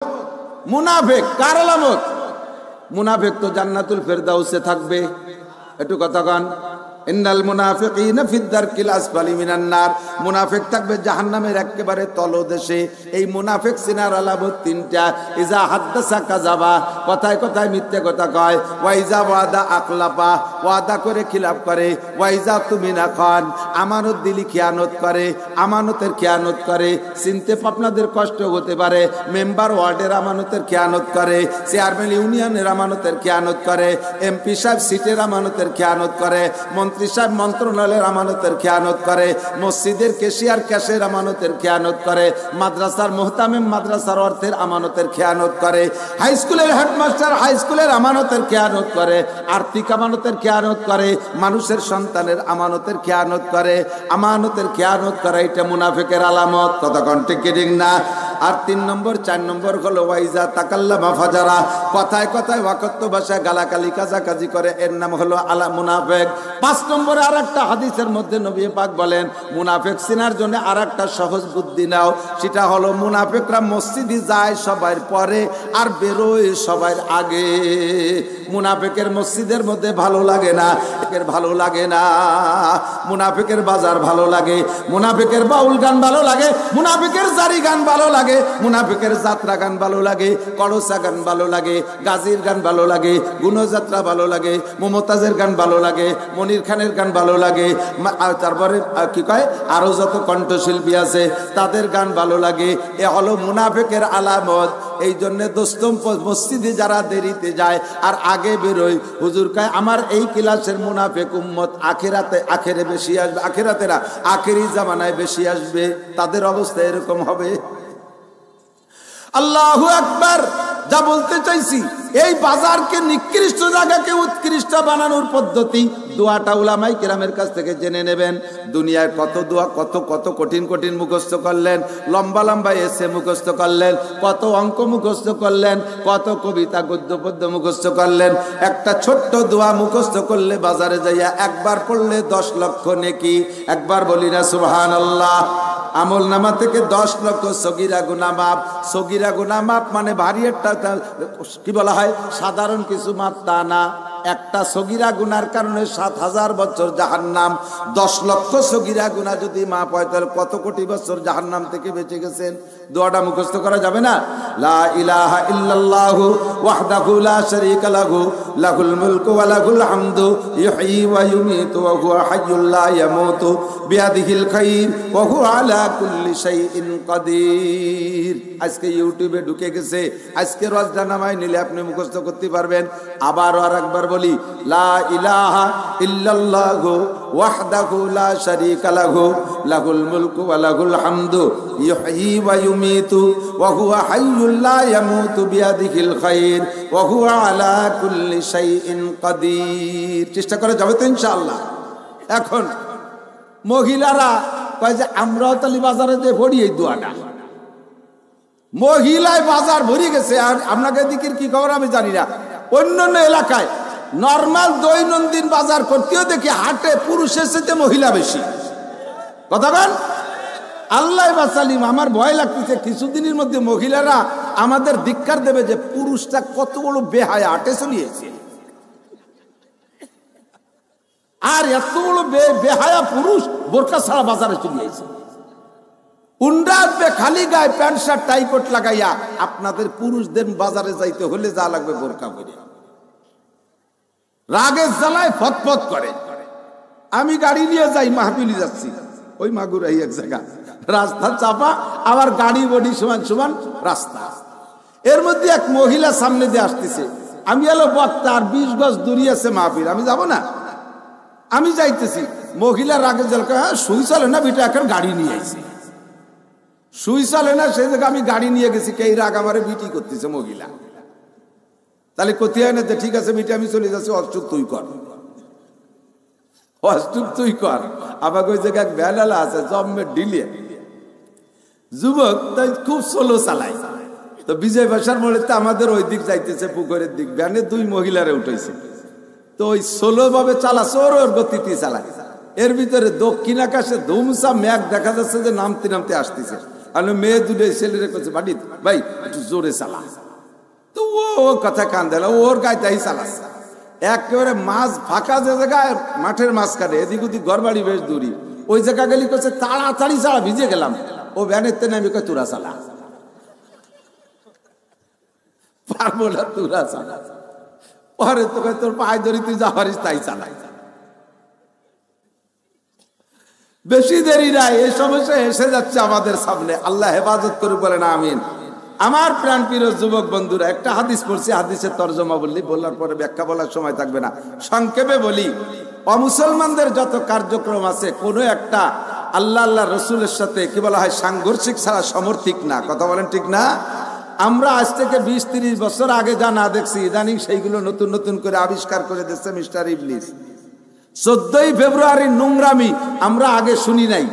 মুনাফিক কার আলামত? মুনাফিক তো জান্নাতুল ফেরদাউসে থাকবে। একটু কথা কন। ইন্নাল মুনাফিকিনা ফিদ দারকিল আসফালি মিনান নার। মুনাফিক থাকবে জাহান্নামের একেবারে তলদেশে। এই মুনাফিক সিনার আলামত তিনটা। ইজা হাদ্দাসা কাযাবা, কথায় কথায় মিথ্যে কথা কয়। ওয়া ইজা ওয়াদা আকলাফা, ওয়াদা করে খিলাফ করে। ওয়া ইজা তুমিনা খান, আমানত দিলি খিয়ানত করে, আমানতের খিয়ানত করে। চিনতে আপনাদের কষ্ট হতে পারে, মেম্বার ওয়ার্ডের আমানতের খিয়ানত করে, চেয়ারম্যান ইউনিয়নের আমানতের খিয়ানত করে, এমপি সাহেব সিটের আমানতের খিয়ানত করে, মন্ত্রী সাহেব মন্ত্রণালয়ের আমানতের খেয়ানত করে, মসজিদের কেশিয়ার ক্যাশের আমানতের খেয়ানত করে, মাদ্রাসার মুহতামিম মাদ্রাসার অর্থের আমানতের খেয়ানত করে, হাই স্কুলের হেডমাস্টার হাই স্কুলের আমানতের খেয়ানত করে, আর্থিক আমানতের খেয়ানত করে, মানুষের সন্তানের আমানতের খেয়ানত করে। আমানতের খেয়ানত করে, এটা মুনাফিকের আলামত। কতক্ষণ ঠিক ঠিক না? আর 3 নম্বর 4 নম্বর হলো ওয়াইজা তাকাল্লামা ফাজারা, কথায় কথায় ওয়াকত্ব ভাষায় গালাগালি কাজাকাজি করে, এর নাম হলো আলা মুনাফিক। 5 নম্বরে আরেকটা হাদিসের মধ্যে নবী পাক বলেন মুনাফিক চিনার জন্য আরেকটা সহজ বুদ্ধি নাও, সেটা হলো মুনাফিকরা মসজিদে যায় সবার পরে আর বেরোয় সবার আগে। মুনাফিকের মসজিদের মধ্যে ভালো লাগে না, ভালো লাগে না। মুনাফিকের বাজার ভালো লাগে, মুনাফিকের বাউল গান ভালো লাগে, মুনাফিকের জারি গান ভালো লাগে, মুনাফিকের যাত্রা গান ভালো লাগে, কলসা গান ভালো লাগে, গাজীর গান ভালো লাগে, গুণযাত্রা ভালো লাগে, মমতাজের গান ভালো লাগে, মনির খানের গান ভালো লাগে, তারপরে কি কয় আরো যত কণ্ঠশিল্পী আছে তাদের গান ভালো লাগে। এ হলো মুনাফিকের আলামত। এই জন্য দোস্তম মসজিদে যারা দেরিতে যায় আর আগে বেরোয়, হুজুর কয় আমার এই ক্লাসের মুনাফিক উম্মত আখেরে বেশি আসবে, আখেরাতে না আখেরি জামানায় বেশি আসবে। তাদের অবস্থা এরকম হবে। আল্লাহু আকবার। যা বলতে চাইছি, এই বাজারকে নিকৃষ্ট জায়গাকে উৎকৃষ্ট বানানোর পদ্ধতি দোয়াটা উলামায়ে কেরামের কাছ থেকে জেনে নেবেন। দুনিয়ায় কত দোয়া, কত কত কঠিন কঠিন মুখস্থ করলেন, লম্বা লম্বা এসে মুখস্থ করলেন, কত অঙ্ক মুখস্থ করলেন, কত কবিতা গদ্য পদ্য মুখস্থ করলেন। একটা ছোট্ট দোয়া মুখস্থ করলে বাজারে যাইয়া একবার পড়লে 10 লক্ষ নেকি। একবার বলি না সুবহানাল্লাহ। আমল নামা থেকে 10 লক্ষ সগীরা গুনাহ মাফ। সগীরা গুনাহ মাফ মানে ভারী একটা কি বলা হয়, সাধারণ কিছু মাপ তা না। একটা সগীরা গুনার কারণে 7000 বছর জাহান্নাম। 10 লক্ষ সগীরা গুনাহ যদি মাপ হয় তাহলে কত কোটি বছর জাহান্নাম থেকে বেঁচে গেছেন। দোয়াটা মুখস্থ করা যাবে না? লা ইলাহা ইল্লাল্লাহু ওয়াহদাহু লা শারীকা লাহু লাহুল মুলকু ওয়া লাহুল হামদু ইহয়ী ওয়া ইউমীতু ওয়া হুয়া হাইয়্যুল লা ইয়ামুতু বিয়াদিহিল খায়র ওয়া হুয়া আলা কুল্লি শাইইন কাদির। আজকে ইউটিউবে ঢুকে গেছে, আজকে রোজা নামায় নিলে আপনি মুখস্থ করতে পারবেন। আবার আরেকবার বলি, লা ইলাহা ইল্লাল্লাহু ওয়াহদাহু লা শারীকা লাহু লাহুল মুলকু ওয়া লাহুল হামদু ইহয়ী ওয়া ইউমীতু ওয়া হুয়া হাইয়্যুল লা ইয়ামুতু বিয়াদিহিল খায়র ওয়া হুয়া আলা কুল্লি শাইইন কাদির। চেষ্টা করা যাবে তো ইনশাআল্লাহ। এখন মহিলারা কয় যে আমরাও তালি বাজারে যে পড়ি এই দোয়াটা, মহিলায় বাজার ভরে গেছে। আর আপনাকে দিকের কি খবর আমি জানি না। অন্যান্য এলাকায় নর্মাল দৈনন্দিন বাজার করতেও দেখি হাটে পুরুষের সাথে মহিলা বেশি। কথা বল, আল্লাহ বাসালিম। আমার ভয় লাগতেছে কিছুদিনের মধ্যে মহিলারা আমাদের ধিক্কার দেবে যে পুরুষটা কত বড় বেহায়া হাটে চলিয়েছে। আর এত বড় বেহায়া পুরুষ বোরকা ছাড়া বাজারে চলিয়েছে। উন্ডাবে খালি গায়ে প্যান্ট শার্ট টাই কোট লাগাইয়া। আপনাদের পুরুষদের বাজারে যাইতে হলে যা লাগবে বোরকা পরে, রাগের জ্বালায় ফতফত করে। আমি গাড়ি নিয়ে যাই, মাহফিলি যাচ্ছি, ওই মাগুরাই এক জায়গা রাস্তা চাপা, আবার গাড়ি বডি সমান সমান রাস্তা। এর মধ্যে এক মহিলা সামনে দিয়ে আসতেছে। আমি এলো বক্তা, আর 20 গজ দূরে আছে মাহফিল, আমি যাব না। আমি যাইতেছি, মহিলা রাগের জ্বালা, সুই চলে না বিটা, এখন গাড়ি নিয়ে আইছি। সুই চলে না, সেই জায়গায় আমি গাড়ি নিয়ে গেছি। কে রাগ আমারে বিটি করতেছে মহিলা। তাহলে কোথায় হয় না যে ঠিক আছে বিটি আমি চলে যাচ্ছি, অষ্টুক তুই কর, অষ্টুক তুই কর। আবার ওই জায়গায় ভ্যানালা আছে জম্মে ডিলে যুবক, তাই খুব স্লো চালায়। তো বিজয় বাসার মোড়ে তো আমাদের ওই দিক যাইতেছে, পুকুরের দিক, ভ্যানে 2 মহিলারে উঠেছে। তো ওই স্লো ভাবে চালাচ্ছে, ওর গতিতে চালায়। এর ভিতরে দক্ষিণ আকাশে ধুমসা মেঘ দেখা যাচ্ছে যে নামতে নামতে আসতেছে। আমি মেয়ে দুটো ছেলেরে করছে বাড়ি ভাই একটু জোরে চালা, তো ও কথা কান দিল, ওর গায়ে তাই চালাচ্ছে একেবারে মাছ ফাঁকা যে জায়গায় মাঠের মাঝখানে এদিক ওদিক ঘর বাড়ি বেশ দূরি, ওই জায়গা গেলি করছে তাড়াতাড়ি চালা, ভিজে গেলাম। ও ভ্যানের তে নামি কয় তোরা চালা, পারবো না তোরা চালা, পরে তোকে তোর পায়ে ধরি তুই যা পারিস তাই চালাই। বেশি দেরি নাই, এই সমস্যা এসে যাচ্ছে আমাদের সামনে, আল্লাহ হেফাজত করে বলেন আমিন। আমার প্রাণ প্রিয় যুবক বন্ধুরা, একটা হাদিস পড়ছি, হাদিসের তর্জমা বললি, বলার পরে ব্যাখ্যা বলার সময় থাকবে না, সংক্ষেপে বলি। অমুসলমানদের যত কার্যক্রম আছে কোনো একটা আল্লাহ আল্লাহ রসুলের সাথে কি বলা হয় সাংঘর্ষিক ছাড়া সমর্থিক না। কথা বলেন ঠিক না? আমরা আজ থেকে 20-30 বছর আগে যা না দেখছি, ইদানিং সেইগুলো নতুন নতুন করে আবিষ্কার করে দিচ্ছে মিস্টার ইবলিস। 14ই ফেব্রুয়ারির নোংরামি আমরা আগে শুনি নাই।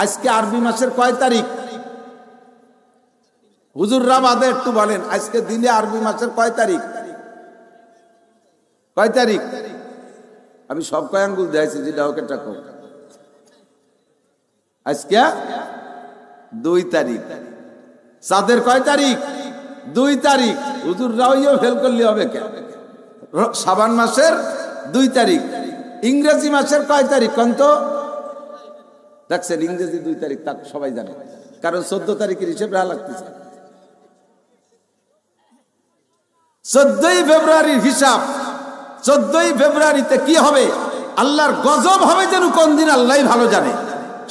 আজকে আরবি মাসের কয় তারিখ? হুজুররা বাদে একটু বলেন, আজকে দিনে আরবি মাসের কয় তারিখ? কয় তারিখ? আমি সব কয় আঙ্গুল দিয়েছি, যেটা হোক এটা হোক। আজকে 2 তারিখ। চাঁদের কয় তারিখ? 2 তারিখ। হুজুররাও ফেল করলে হবে কেন? শাবান মাসের 2 তারিখ। ইংরেজি মাসের কয় তারিখ কন্ত দেখছেন? ইংরেজি 2 তারিখ, তা সবাই জানে, কারণ 14 তারিখের হিসেব রাখা লাগতেছে। 14ই ফেব্রুয়ারির হিসাব, 14ই ফেব্রুয়ারিতে কি হবে, আল্লাহর গজব হবে যেন কোন দিন আল্লাহ ভালো জানে।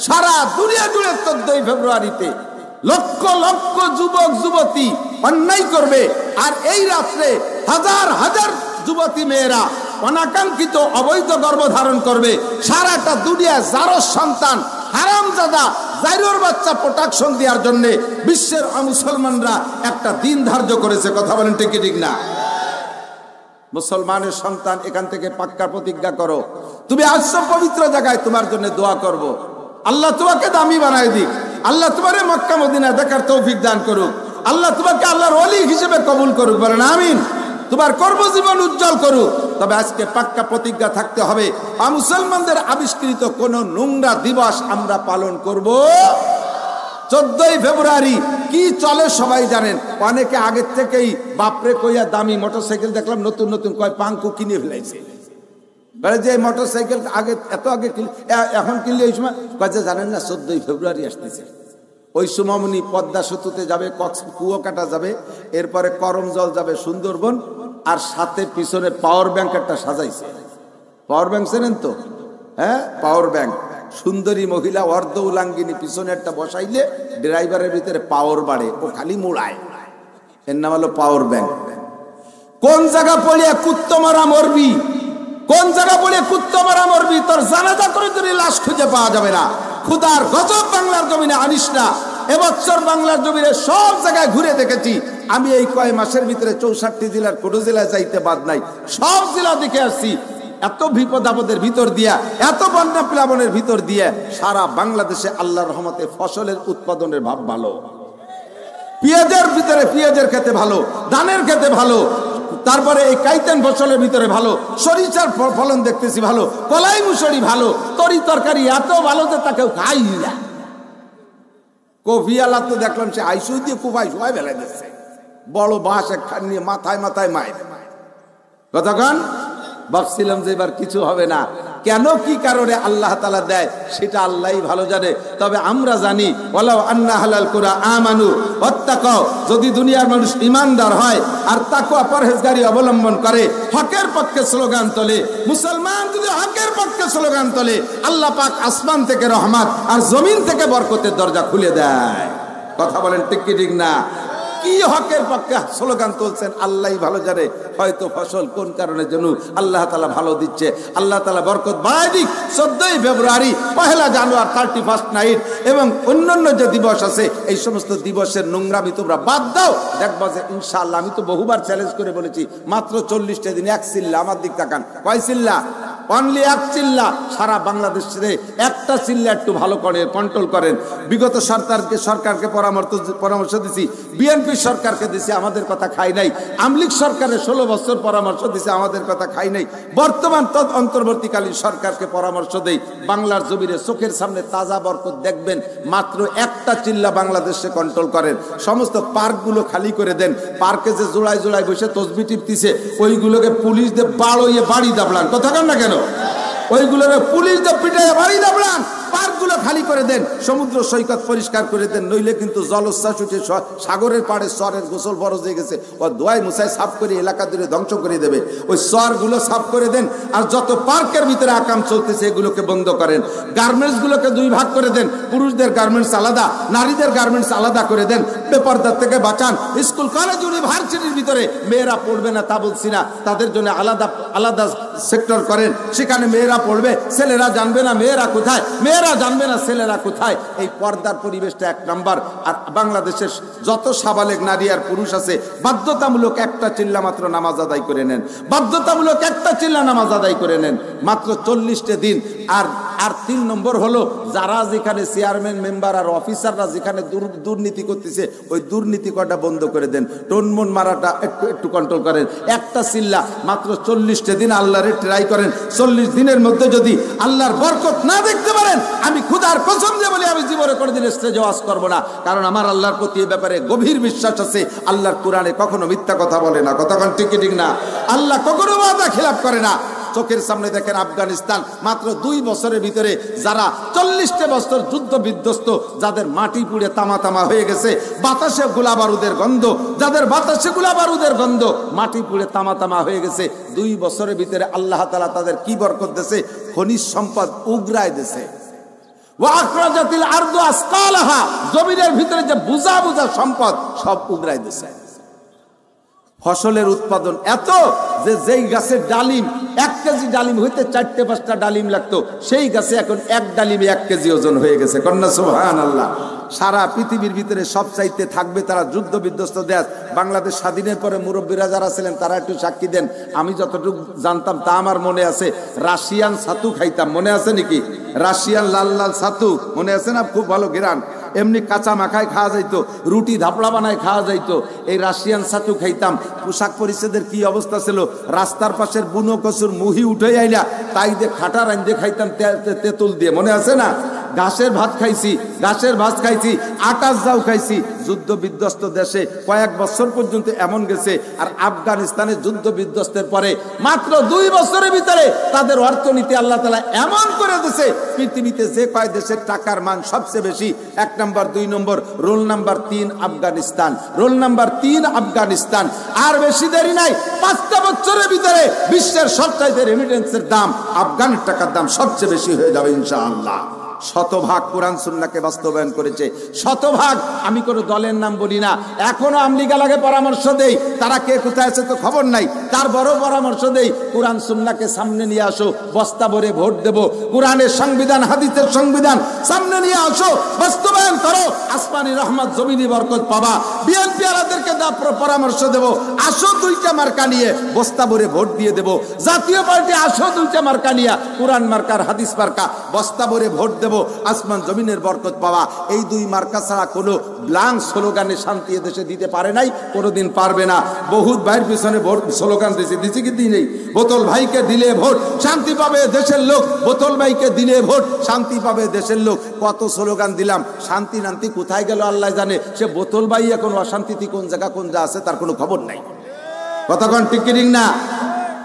সারা দুনিয়া জুড়ে 14ই ফেব্রুয়ারিতে লক্ষ লক্ষ যুবক যুবতী অন্যায় করবে, আর এই রাত্রে হাজার হাজার যুবতী মেয়েরা অনাকাঙ্ক্ষিত অবৈধ গর্ভধারণ করবে। সারাটা দুনিয়া যারো সন্তান হারামজাদা জাইরোর বাচ্চা প্রোটেকশন দেওয়ার জন্য বিশ্বের মুসলমানরা একটা দিন ধার্য করেছে। কথা বলেন ঠিক ঠিক না? মুসলমানের সন্তান এখান থেকে পাক্কা প্রতিজ্ঞা করো, তুমি আসছো পবিত্র জায়গায়, তোমার জন্য দোয়া করব, আল্লাহ তোমাকে দামি বানায় দিক, আল্লাহ তোমারে মক্কা মদিনা দেখার তৌফিক দান করুক, আল্লাহ তোমাকে আল্লাহর ওলি হিসেবে কবুল করুক, বলেন আমিন। তোমার কর্মজীবন উজ্জ্বল করুক। তবে আজকে পাক্কা প্রতিজ্ঞা থাকতে হবে, মুসলমানদের আবিষ্কৃত কোন নোংরা দিবস আমরা পালন করব। 14ই ফেব্রুয়ারি কি চলে সবাই জানেন। অনেকে আগের থেকেই বাপরে কইয়া দামি মোটরসাইকেল দেখলাম নতুন নতুন কয় পাঙ্কু কিনে ফেলাইছে। যে মোটরসাইকেল আগে এত আগে এখন কিনলে ওই সময় কয়েছে জানেন না 14ই ফেব্রুয়ারি আসতেছে। ওই সময়মনি পদ্মা সেতুতে যাবে, কুয়াকাটা যাবে, এরপরে করমজল যাবে সুন্দরবন, আর সাথে পিছনে পাওয়ার ব্যাংক একটা সাজাইছে। পাওয়ার ব্যাংক চেনেন তো? হ্যাঁ, পাওয়ার ব্যাংক। সুন্দরী মহিলা অর্ধ উলাঙ্গিনী পিছনে একটা বসাইলে ড্রাইভারের ভিতরে পাওয়ার বাড়ে, ও খালি মোড়ায়, এর নাম হলো পাওয়ার ব্যাংক। কোন জায়গা পড়িয়া কুত্তো মারা মরবি, কোন জায়গা পড়িয়া কুত্তো মারা মরবি, তোর জানাজা করে তোর লাশ খুঁজে পাওয়া যাবে না। খুদার গজব বাংলার জমিনে আনিস না। এবছর বাংলার জমিনে সব জায়গায় ঘুরে দেখেছি আমি, এই কয় মাসের ভিতরে 64 জেলার কোন জেলায় যাইতে বাদ নাই, সব জেলা দেখে আসছি। এত বিপদ আপদের ভিতর দিয়া, এত বন্যা প্লাবনের ভিতর দিয়ে সারা বাংলাদেশে আল্লাহর রহমতে ফসলের উৎপাদনের ভাব ভালো। পেঁয়াজের ভিতরে পেঁয়াজের খেতে ভালো, ধানের খেতে ভালো, তারপরে এই কাইতেন ফসলের ভিতরে ভালো, সরিষার ফলন দেখতেছি ভালো, কলাই মুসুরি ভালো, তরি তরকারি এত ভালো যে তাকেও খাই না। কফি আলা তো দেখলাম সে আইসুই দিয়ে খুব আইসুয়াই বেলা দিচ্ছে, বড় বাঁশ একখান নিয়ে মাথায় মাথায় মায়ের কতক্ষণ ভাবছিলাম যে এবার কিছু হবে না। কেন কি কারণে আল্লাহ তাআলা দেয় সেটা আল্লাহই ভালো জানে। তবে আমরা জানি ওয়ালাউ আন্না হালাল কুরা আমানু ওয়াত্তাকাও, যদি দুনিয়ার মানুষ ইমানদার হয় আর তাকওয়া পরহেজগারি অবলম্বন করে, হকের পক্ষে স্লোগান তোলে, মুসলমান যদি হকের পক্ষে স্লোগান তোলে, আল্লাহ পাক আসমান থেকে রহমত আর জমিন থেকে বরকতের দরজা খুলে দেয়। কথা বলেন ঠিক কি ঠিক না? কি হকের পক্ষে স্লোগান তুলছেন আল্লাহই ভালো জানে। হয়তো ফসল কোন কারণে যেন আল্লাহ তাআলা ভালো দিচ্ছে, আল্লাহ তাআলা বরকত বাড়ায় দিক। 14ই ফেব্রুয়ারি, 1 জানুয়ারি, 31 নাইট এবং অন্যান্য যে দিবস আছে, এই সমস্ত দিবসের নোংরামি তোমরা বাদ দাও। দেখবা যে ইনশাআল্লাহ, আমি তো বহুবার চ্যালেঞ্জ করে বলেছি, মাত্র 40টা দিন, এক চিল্লা আমার দিক তাকান, কয় চিল্লা? অনলি এক চিল্লা সারা বাংলাদেশে একটা চিল্লা একটু ভালো করে কন্ট্রোল করেন। বিগত সরকারকে পরামর্শ দিছি, বিএনপি সরকারকে দিছি, আমাদের কথা খাই নাই। আওয়ামী লীগ সরকারের 16 বছর পরামর্শ দিছে, আমাদের কথা খাই নাই। বর্তমান অন্তর্বর্তীকালীন সরকারকে পরামর্শ দেই, বাংলার জমিনে চোখের সামনে তাজা বরকত দেখবেন। মাত্র একটা চিল্লা বাংলাদেশে কন্ট্রোল করেন। সমস্ত পার্কগুলো খালি করে দেন। পার্কে যে জোড়ায় জোড়ায় বসে তসবি টিপতেছে ওইগুলোকে পুলিশ দিয়ে বাড়ি দাবলান, কথা কন না কেন? ওইগুলোকে পুলিশ দিয়ে পিটাইয়ে বাড়ি দাবলান। পার্কগুলো খালি করে দেন, সমুদ্র সৈকত পরিষ্কার করে দেন, নইলে কিন্তু জলোচ্ছ্বাস উঠে সাগরের পাড়ে চরের গোসল ফরজ হয়ে গেছে, ও দোয়াই মুসাই সাফ করে এলাকা দূরে ধ্বংস করে দেবে। ওই চরগুলো সাফ করে দেন। আর যত পার্কের ভিতরে আকাম চলতেছে এগুলোকে বন্ধ করেন। গার্মেন্টসগুলোকে 2 ভাগ করে দেন, পুরুষদের গার্মেন্টস আলাদা, নারীদের গার্মেন্টস আলাদা করে দেন। বেপরদার থেকে বাঁচান। স্কুল কলেজ ইউনিভার্সিটির ভিতরে মেয়েরা পড়বে না তা বলছি না, তাদের জন্য আলাদা আলাদা সেক্টর করেন, সেখানে মেয়েরা পড়বে। ছেলেরা জানবে না মেয়েরা কোথায়, মেয়েরা জানবে না ছেলেরা কোথায়। এই পর্দার পরিবেশটা 1 নাম্বার। আর বাংলাদেশের যত সাবালেগ নারী আর পুরুষ আছে বাধ্যতামূলক একটা চিল্লা মাত্র নামাজ আদায় করে নেন, বাধ্যতামূলক একটা চিল্লা নামাজ আদায় করে নেন, মাত্র 40টা দিন। আর 3 নম্বর হলো যারা যেখানে চেয়ারম্যান মেম্বার আর অফিসাররা যেখানে দুর্নীতি করতেছে ওই দুর্নীতি করাটা বন্ধ করে দেন। টোনমন মারাটা একটু কন্ট্রোল করেন। একটা চিল্লা মাত্র 40টা দিন আল্লাহরে ট্রাই করেন। 40 দিনের মধ্যে যদি আল্লাহর বরকত না দেখতে পারেন, আমি খুদার কসম দিয়ে বলি, আমি জীবনে কোনোদিন স্টেজে ওয়াজ করব না। কারণ আমার আল্লাহর প্রতি এই ব্যাপারে গভীর বিশ্বাস আছে। আল্লাহর কোরআনে কখনো মিথ্যা কথা বলে না, কথা ঠিক না। আল্লাহ কখনো ওয়াদা খেলাপ করে না। চোখের সামনে দেখেন আফগানিস্তান, মাত্র 2 বছরের ভিতরে যারা 40টা বছর যুদ্ধ বিধ্বস্ত, যাদের মাটি পুড়ে তামা হয়ে গেছে, বাতাসে গোলা বারুদের গন্ধ, যাদের বাতাসে গোলা বারুদের গন্ধ, মাটি পুড়ে তামা হয়ে গেছে, 2 বছরের ভিতরে আল্লাহ তাআলা তাদের কি বরকত দিয়েছে? খনিজ সম্পদ উগরায় দিয়েছে। ওয়াখরাজাতিল আরদু আসকালাহা, জমিনের ভিতরে যে বুঝা সম্পদ সব উগরায় দিয়েছে। ফসলের উৎপাদন এত যে যেই গাছের ডালিম 1 কেজি ডালিম হইতে 4-5টা ডালিম লাগতো, সেই গাছে এখন 1 ডালিমে 1 কেজি ওজন হয়ে গেছে। কন্যা সুবহানাল্লাহ। সারা পৃথিবীর ভিতরে সব চাইতে থাকবে তারা যুদ্ধ বিধ্বস্ত দেশ। বাংলাদেশ স্বাধীনের পরে মুরব্বীরা যারা ছিলেন তারা একটু সাক্ষী দেন। আমি যতটুকু জানতাম তা আমার মনে আছে, রাশিয়ান ছাতু খাইতাম, মনে আছে নাকি? রাশিয়ান লাল লাল ছাতু মনে আছে না? খুব ভালো ঘেরান। এমনি কাঁচা মাখায় খাওয়া যাইতো, রুটি ধাপড়া বানায় খাওয়া যাইতো। এই রাশিয়ান ছাতু খাইতাম। পোশাক পরিচ্ছদের কি অবস্থা ছিল, রাস্তার পাশের বুনো কচুর মুহি উঠে আইলা তাই দিয়ে খাটা রান্ধে খাইতাম তেঁতুল দিয়ে, মনে আছে না? ঘাসের ভাত খাইছি, ঘাসের ভাত খাইছি, আটাশ যাও খাইছি। যুদ্ধ বিধ্বস্ত দেশে কয়েক বছর পর্যন্ত এমন গেছে। আর আফগানিস্তানের যুদ্ধ বিধ্বস্তের পরে মাত্র 2 বছরের ভিতরে তাদের অর্থনীতি আল্লাহ তাআলা এমন করে দিয়েছে, পৃথিবীতে যে কয় দেশের টাকার মান সবচেয়ে বেশি, 1 নম্বর 2 নম্বর, roll number 3 Afghanistan, roll number 3 Afghanistan. আর বেশি দেরি নাই, 5টা বছরের ভিতরে বিশ্বের সবচাইতে রেমিটেন্সের দাম, আফগানের টাকার দাম সবচেয়ে বেশি হয়ে যাবে ইনশাআল্লাহ। 100% কোরআন সুন্নাহকে বাস্তবায়ন করেছে, 100%। আমি কোনো দলের নাম বলি না, এখনো আমলিগালাকে পরামর্শ দেই, তারা কে কোথায় আছে তো খবর নাই, তার বড় পরামর্শ দেই, কোরআন সুন্নাহকে সামনে নিয়ে আসো, বস্তা ভরে ভোট দেব। কোরআনের সংবিধান, হাদিসের সংবিধান সামনে নিয়ে আসো, বাস্তবায়ন করো, আসমানি রহমত জমিনি বরকত পাবা। বিএনপি আলাদেরকে পরামর্শ দেব, আসো 2টা মার্কা নিয়ে বস্তা ভরে ভোট দিয়ে দেব। জাতীয় পার্টি আসো 2টা মার্কা নিয়ে, কোরআন মার্কার হাদিস মার্কা, বস্তা ভরে ভোট দেব, আসমান জমিনের বরকত পাওয়া। এই 2 মার্কা ছাড়া কোনো ব্লাঙ্ক স্লোগানে শান্তি এদেশে দিতে পারে নাই, কোনোদিন পারবে না। বহুত ভাইয়ের পিছনে ভোট স্লোগান দিছি কি দিই নেই? বোতল ভাইকে দিলে ভোট শান্তি পাবে দেশের লোক, বোতল ভাইকে দিলে ভোট শান্তি পাবে দেশের লোক। কত স্লোগান দিলাম, শান্তি নান্তি কোথায় গেল আল্লাহ জানে। সে বোতল ভাই এখন অশান্তিতে কোন জায়গা আছে তার কোনো খবর নাই। কতক্ষণ ঠিক না?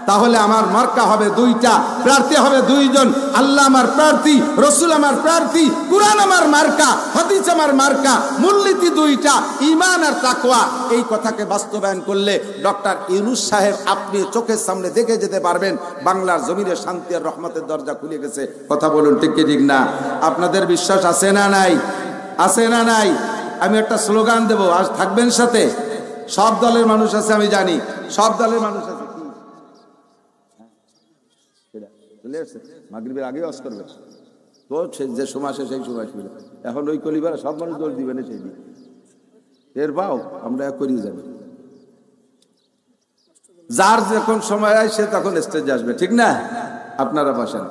তাহলে আমার মার্কা হবে 2টা, প্রার্থী হবে 2 জন। আল্লাহ আমার প্রার্থী, রসুল আমার প্রার্থী, কুরআন আমার মার্কা, হাদিস আমার মার্কা, মূলনীতি 2টা, ঈমান আর তাকওয়া। এই কথাকে বাস্তবায়ন করলে ডক্টর ইউনূস সাহেব আপনি চোখের সামনে দেখে যেতে পারবেন বাংলার জমিনে শান্তি আর রহমতের দরজা খুলে গেছে। কথা বলুন ঠিক না? আপনাদের বিশ্বাস আছে না নাই? আছে না নাই? আমি একটা স্লোগান দেব, আজ থাকবেন সাথে? সব দলের মানুষ আছে, আমি জানি সব দলের মানুষ আছে। মাগরিবের আগে ওয়াজ করবে তো, যে সময় আসে সেই সময় আসবে। এখন ওই কলিবার সব মানুষ দোষ দিবে না, সেই এর পাও আমরা করি যাবো। যার যখন সময় হয় সে তখন স্টেজে আসবে, ঠিক না? আপনারা বসেন।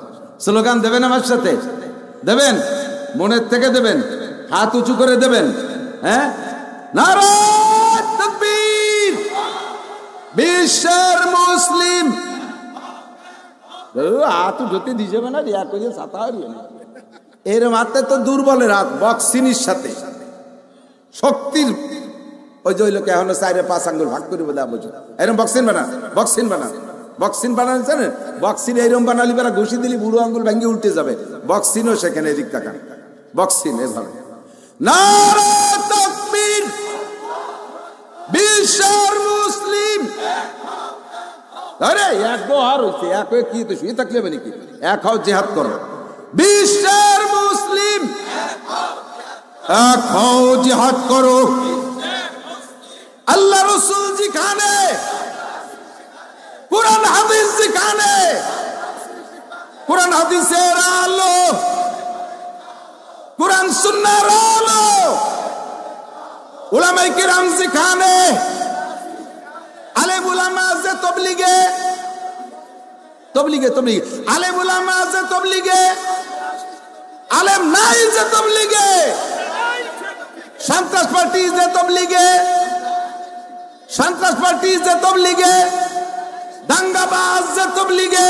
স্লোগান দেবেন আমার সাথে? দেবেন? মনের থেকে দেবেন? হাত উঁচু করে দেবেন? হ্যাঁ, নারায়ে তাকবীর। বিশ্বের মুসলিম হাত উঠতে দিয়ে যাবে না, রিয়া করিয়ে ছাতা হারিয়ে না। এর মাত্রে তো দুর্বলের হাত বক্সিনির সাথে শক্তির। ওই যে ওই লোক এখনো 4-5 আঙ্গুল ভাগ করে বোধ বুঝো এরকম বক্সিন বানান, বক্সিন বানান, বক্সিন বানান জানেন? বক্সিন এইরকম বানালি বেলা ঘুষি দিলি বুড়ো আঙ্গুল ভেঙে উল্টে যাবে। বক্সিনও সেখানে এদিক তাকান, বক্সিন এভাবে। নারায়ে তাকবীর। বিশ্বের মুসলিম আরে এক গো আর হইছে, এক হয়ে কি তো শুয়ে থাকলে হবে নাকি? এক হও, জিহাদ করো। বিশ্বের মুসলিম এক হও, জিহাদ করো। আল্লাহ রসুল যেখানে, কুরআন হাদিস যেখানে, কুরআন হাদিসের আলো, কুরআন সুন্নাহর আলো, উলামায়ে কিরাম যেখানে, আলেম উলামা যে তবলিগে, তবলিগে তবলিগে আলেম উলামা যে তবলিগে, আলেম নাই যে তবলিগে, সন্ত্রাস পার্টি যে তবলিগে, সন্ত্রাস পার্টি যে তবলিগে, দাঙ্গাবাজ যে তবলিগে,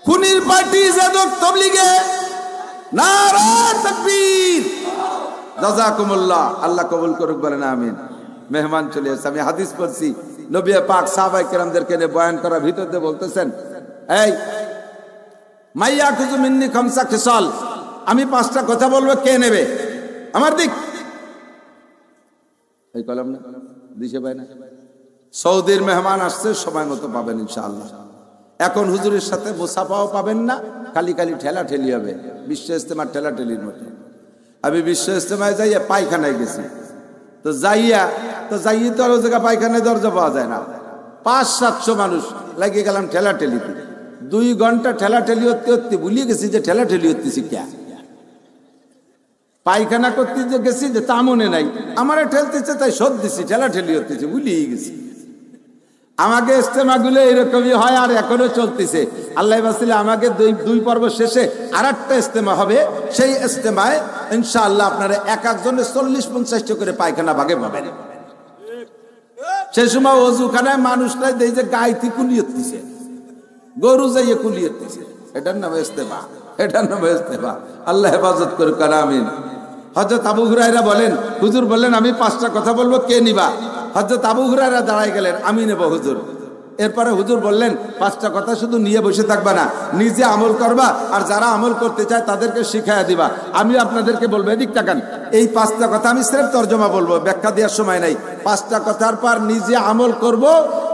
খুনির পার্টি যে তবলিগে। নারায়ে তাকবীর। জাযাকুমুল্লাহ। আল্লাহ কবুল করুক, বলেন আমিন। মেহমান চলে এসেছে, আমি হাদিস পড়ছি, নবী পাক সাহাবায়ে কেরামদেরকে নিয়ে বয়ান করা ভিতরে বলতেছেন, এই মাইয়া খুযু মিন্নি খামসা খিসাল, আমি 5টা কথা বলবো, কে নেবে? আমার দিক এই কলম না দিশে পায় না। সৌদির মেহমান আসছে, সময় মতো পাবেন ইনশাআল্লাহ। এখন হুজুরের সাথে মুসাফাও পাবেন না, খালি খালি ঠেলা ঠেলি হবে, বিশ্ব ইজতেমার ঠেলা ঠেলির মতো। আমি বিশ্ব ইজতেমায় যাইয়া পায়খানায় গেছি, তো যাইয়া তো আর ওই জায়গা পায়খানায় দরজা পাওয়া যায় না। 500-700 মানুষ লাগিয়ে গেলাম ঠেলা ঠেলিতে। 2 ঘন্টা ঠেলা ঠেলি হতে ভুলিয়ে গেছি যে ঠেলা ঠেলি হতেছি কে। পায়খানা করতে যে গেছি যে তা মনে নাই, আমারে ঠেলতেছে তাই শোধ দিছি, ঠেলা ঠেলি হতেছে, ভুলিয়ে গেছি। আমাকে ইজতেমাগুলো এরকমই হয়, আর এখনো চলতেছে। আল্লাহ বাসিলে আমাকে 2 পর্ব শেষে আরেকটা ইজতেমা হবে, সেই ইজতেমায় ইনশাআল্লাহ আপনারা এক একজনের 40-50টা করে পায়খানা ভাগে পাবেন। সেই সময় ওযুখানায় মানুষটাই দেই যে গাইতি কুলিয়েছে, গরু যাইয়ে কুলিয়েছে। এটার নাম ইজতেমা, এটার নাম ইজতেমা। আল্লাহ হেফাজত করুক, আমিন। হযরত আবু হুরায়রা বলেন, হুজুর বললেন আমি 5টা কথা বলবো, কে নিবা? হযরত আবু হুরায়রা দাঁড়ায় গেলেন, আমি নেব হুজুর। এরপরে হুজুর বললেন, 5টা কথা শুধু নিয়ে বসে থাকবা না, নিজে আমল করবা, আর যারা আমল করতে চায় তাদেরকে শিখাইয়া দিবা। আমি আপনাদেরকে বলবো, এদিক তাকান, এই 5টা কথা আমি সির্ফ তরজমা বলবো, ব্যাখ্যা দেওয়ার সময় নাই। 5টা কথার পর নিজে আমল করব,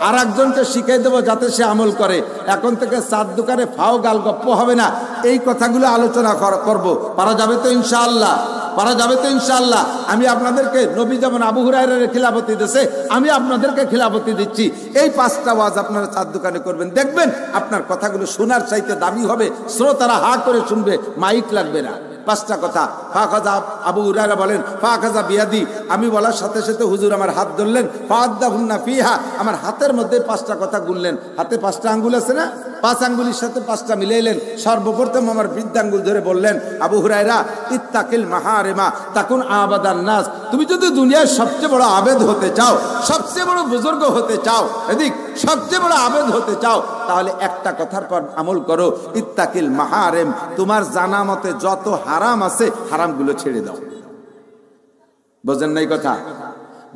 আর একজনকে শিখাই দেবো যাতে সে আমল করে। এখন থেকে 4 দোকানে ফাও গাল গপ্প হবে না, এই কথাগুলো আলোচনা করব। পারা যাবে তো ইনশাআল্লাহ? পারা যাবে তো ইনশাআল্লাহ? আমি আপনাদেরকে, নবী যেমন আবু হুরায়রার খিলাফতি দিয়েছে, আমি আপনাদেরকে খিলাফতি দিচ্ছি। এই 5টা ওয়াজ আপনারা 4 দোকানে করবেন, দেখবেন আপনার কথাগুলো শোনার চাইতে দামি হবে, শ্রোতারা হা করে শুনবে, মাইক লাগবে না। 5টা কথা। ফাখাযা, আবু হুরায়রা বলেন, ফাখাযা বিয়াদি, আমি বলার সাথে সাথে হুজুর আমার হাত ধরলেন, ফাআদ্দাহুন্না ফিহা, আমার হাতের মধ্যে 5টা কথা গুনলেন। হাতে 5টা আঙ্গুল আছে না, 5 আঙ্গুলের সাথে 5টা মিলাইলেন। সর্বপ্রথম আমার বৃদ্ধাঙ্গুল ধরে বললেন, আবু হুরায়রা ইত্তাকিল মাহারিমা তাকুন আবাদান নাস, তুমি যদি দুনিয়ার সবচেয়ে বড় আবেদ হতে চাও, সবচেয়ে বড় বুজুর্গ হতে চাও, এদিক সবচেয়ে বড় আবেদ হতে চাও, তাহলে একটা কথার পর আমল করো, ইত্তাকিল মাহারিম, তোমার জানা মতে যত হারাম আছে হারামগুলো ছেড়ে দাও। বোঝেন নাই কথা?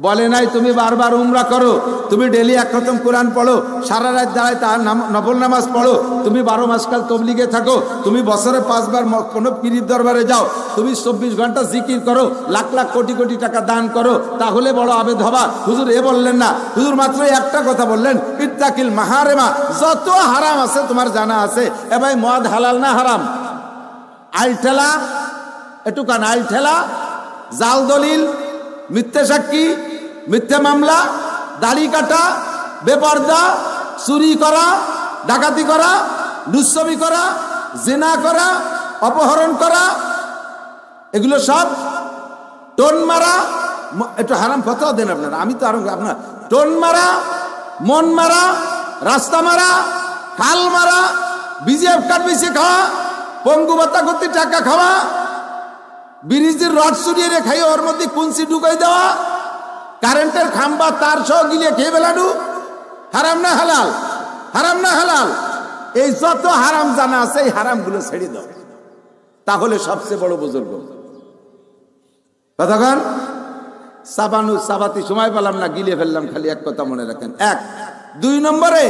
বলে নাই তুমি বারবার উমরা করো, তুমি ডেলি 1 খতম কোরআন পড়ো, সারা রাত দাঁড়ায় তার নফল নামাজ পড়ো, তুমি 12 মাস কাল তবলিগে থাকো, তুমি বছরে 5 বার কোনো পীরের দরবারে যাও, তুমি 24 ঘন্টা জিকির করো, লাখ লাখ কোটি কোটি টাকা দান করো, তাহলে বড় আবেদ হবা। হুজুর এ বললেন না, হুজুর মাত্র একটা কথা বললেন, ইত্তাকিল মাহারিমা, যত হারাম আছে তোমার জানা আছে। এ ভাই, মদ হালাল না হারাম? আইল ঠেলা, একটু কান, আইল ঠেলা, জাল দলিল, মিথ্যা সাক্ষী, মিথ্যা মামলা, দাড়ি কাটা, বেপর্দা, চুরি করা, ডাকাতি করা, দুঃছবি করা, জিনা করা, অপহরণ করা, এগুলো সব টোন মারা। একটু হারাম ফতোয়া দেন আপনারা, আমি তো আরো আপনার টোন মারা, মন মারা, রাস্তা মারা, খাল মারা, বিজিএফ কার্ড বেশি খাওয়া, পঙ্গু ভাতা করতে টাকা খাওয়া, ব্রিজের রড চুরিয়ে খাই ওর মধ্যে কুঞ্চি ঢুকাই দেওয়া, কারেন্টের খাম্বা তার সহ গিলিয়ে খেয়ে বেলাডু, হারাম না হালাল? হারাম না হালাল? এই যত হারাম জানা আছে এই হারামগুলো ছেড়ে দাও, তাহলে সবচেয়ে বড় বুজুর্গ। কতক্ষণ সাবাতি সময় পেলাম না, গিলে ফেললাম, খালি এক কথা মনে রাখেন। এক, 2 নম্বরে,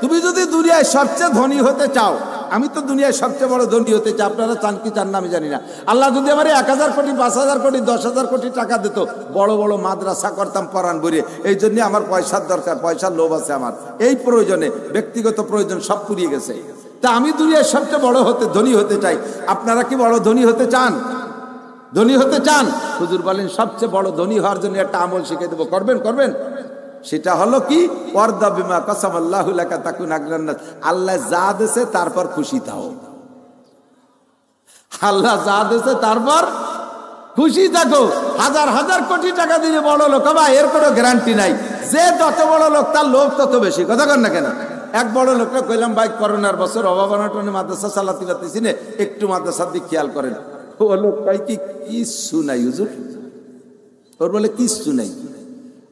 তুমি যদি দুনিয়ায় সবচেয়ে ধনী হতে চাও, আমি তো দুনিয়ায় সবচেয়ে বড় ধনী হতে চাই, আপনারা চান কি চান না আমি জানি না। আল্লাহ যদি আমার 1000 কোটি 5000 কোটি 10,000 কোটি টাকা দিত, বড় বড় মাদ্রাসা করতাম পরাণ ভরে। এই জন্য আমার পয়সার দরকার, পয়সার লোভ আছে আমার, এই প্রয়োজনে, ব্যক্তিগত প্রয়োজন সব পুরিয়ে গেছে। তা আমি দুনিয়ায় সবচেয়ে বড় ধনী হতে চাই। আপনারা কি বড় ধনী হতে চান? ধনী হতে চান? হুজুর বলেন সবচেয়ে বড় ধনী হওয়ার জন্য একটা আমল শিখিয়ে দেবো, করবেন? করবেন? সেটা হলো কি? ওয়ারদা বিমা কাসামাল্লাহু লাকা তাকুন আগনান নাস। আল্লাহ যা দেছে তারপর খুশি থাও। আল্লাহ যা দেছে তারপর খুশি থাকো। হাজার হাজার কোটি টাকা দিয়ে বড় লোক হবা, এর কোনো গ্যারান্টি নাই। যে যত বড় লোক তার লোভ তত বেশি। কথা কন না কেন? এক বড় লোকটা কইলাম, ভাই করোনার বছর অভাব অনটনে মাদ্রাসা চালাতে পারতেছি না, একটু মাদ্রাসার দিক খেয়াল করেন। ও লোক কয় কি, কিচ্ছু নাই হুজুর। ওর বলে কিচ্ছু নাই।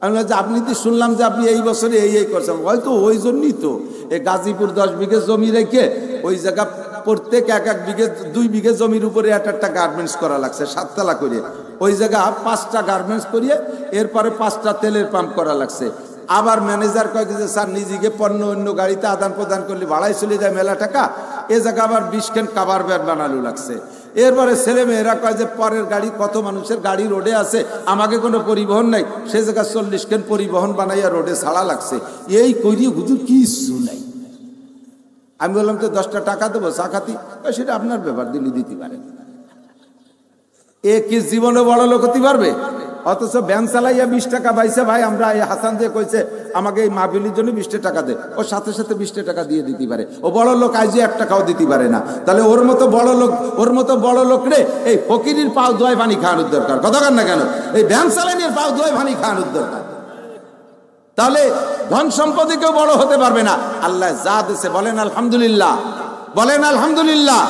আমি বলছি আপনি তো শুনলাম যে আপনি এই বছরে এই করছেন। হয়তো ওই জন্যই তো এই গাজীপুর 10 বিঘে জমি রেখে ওই জায়গা প্রত্যেক 1 বিঘে 2 বিঘে জমির উপরে একটা গার্মেন্টস করা লাগছে, 7 তলা করে। ওই জায়গা 5টা গার্মেন্টস করিয়ে এরপরে 5টা তেলের পাম্প করা লাগছে। আবার ম্যানেজার কয় যে স্যার নিজেকে পণ্য অন্য গাড়িতে আদান প্রদান করলে ভাড়ায় চলে যায় মেলা টাকা, এ জায়গা আবার 20 খান কাবার ব্যাট বানালো লাগছে। এরপরে ছেলে মেয়েরা কয় যে পরের গাড়ি, কত মানুষের গাড়ি রোডে আছে, আমাকে কোনো পরিবহন নাই, সে জায়গা 40 খান পরিবহন বানাইয়া রোডে ছাড়া লাগছে। এই করিয়ে হুজুর কিচ্ছু নাই। আমি বললাম তো 10টা টাকা দেবো চা খাতি, সেটা আপনার ব্যাপার, দিল্লি দিতে পারেন। এ কি জীবনে বড় লোক হতে পারবে? অথচ ভ্যান চালাইয়া 20 টাকা পাইছে। ভাই আমরা হাসান দিয়ে কইছে আমাকে এই মাহফিলের জন্য 20 টাকা দে, ও সাথে সাথে 20 টাকা দিয়ে দিতে পারে। ও বড় লোক, আজ 1 টাকাও দিতে পারে না। তাহলে ওর মতো বড় লোক রে এই ফকিরের পাও দোয়ায় পানি খাওয়ানোর দরকার। কথা কন না কেন? এই ভ্যান চালানির পাও দোয়ায় পানি খাওয়ানোর দরকার। তাহলে ধন সম্পদে কেউ বড় হতে পারবে না। আল্লাহ যা দিয়েছে বলেন আলহামদুলিল্লাহ, বলেন আলহামদুলিল্লাহ।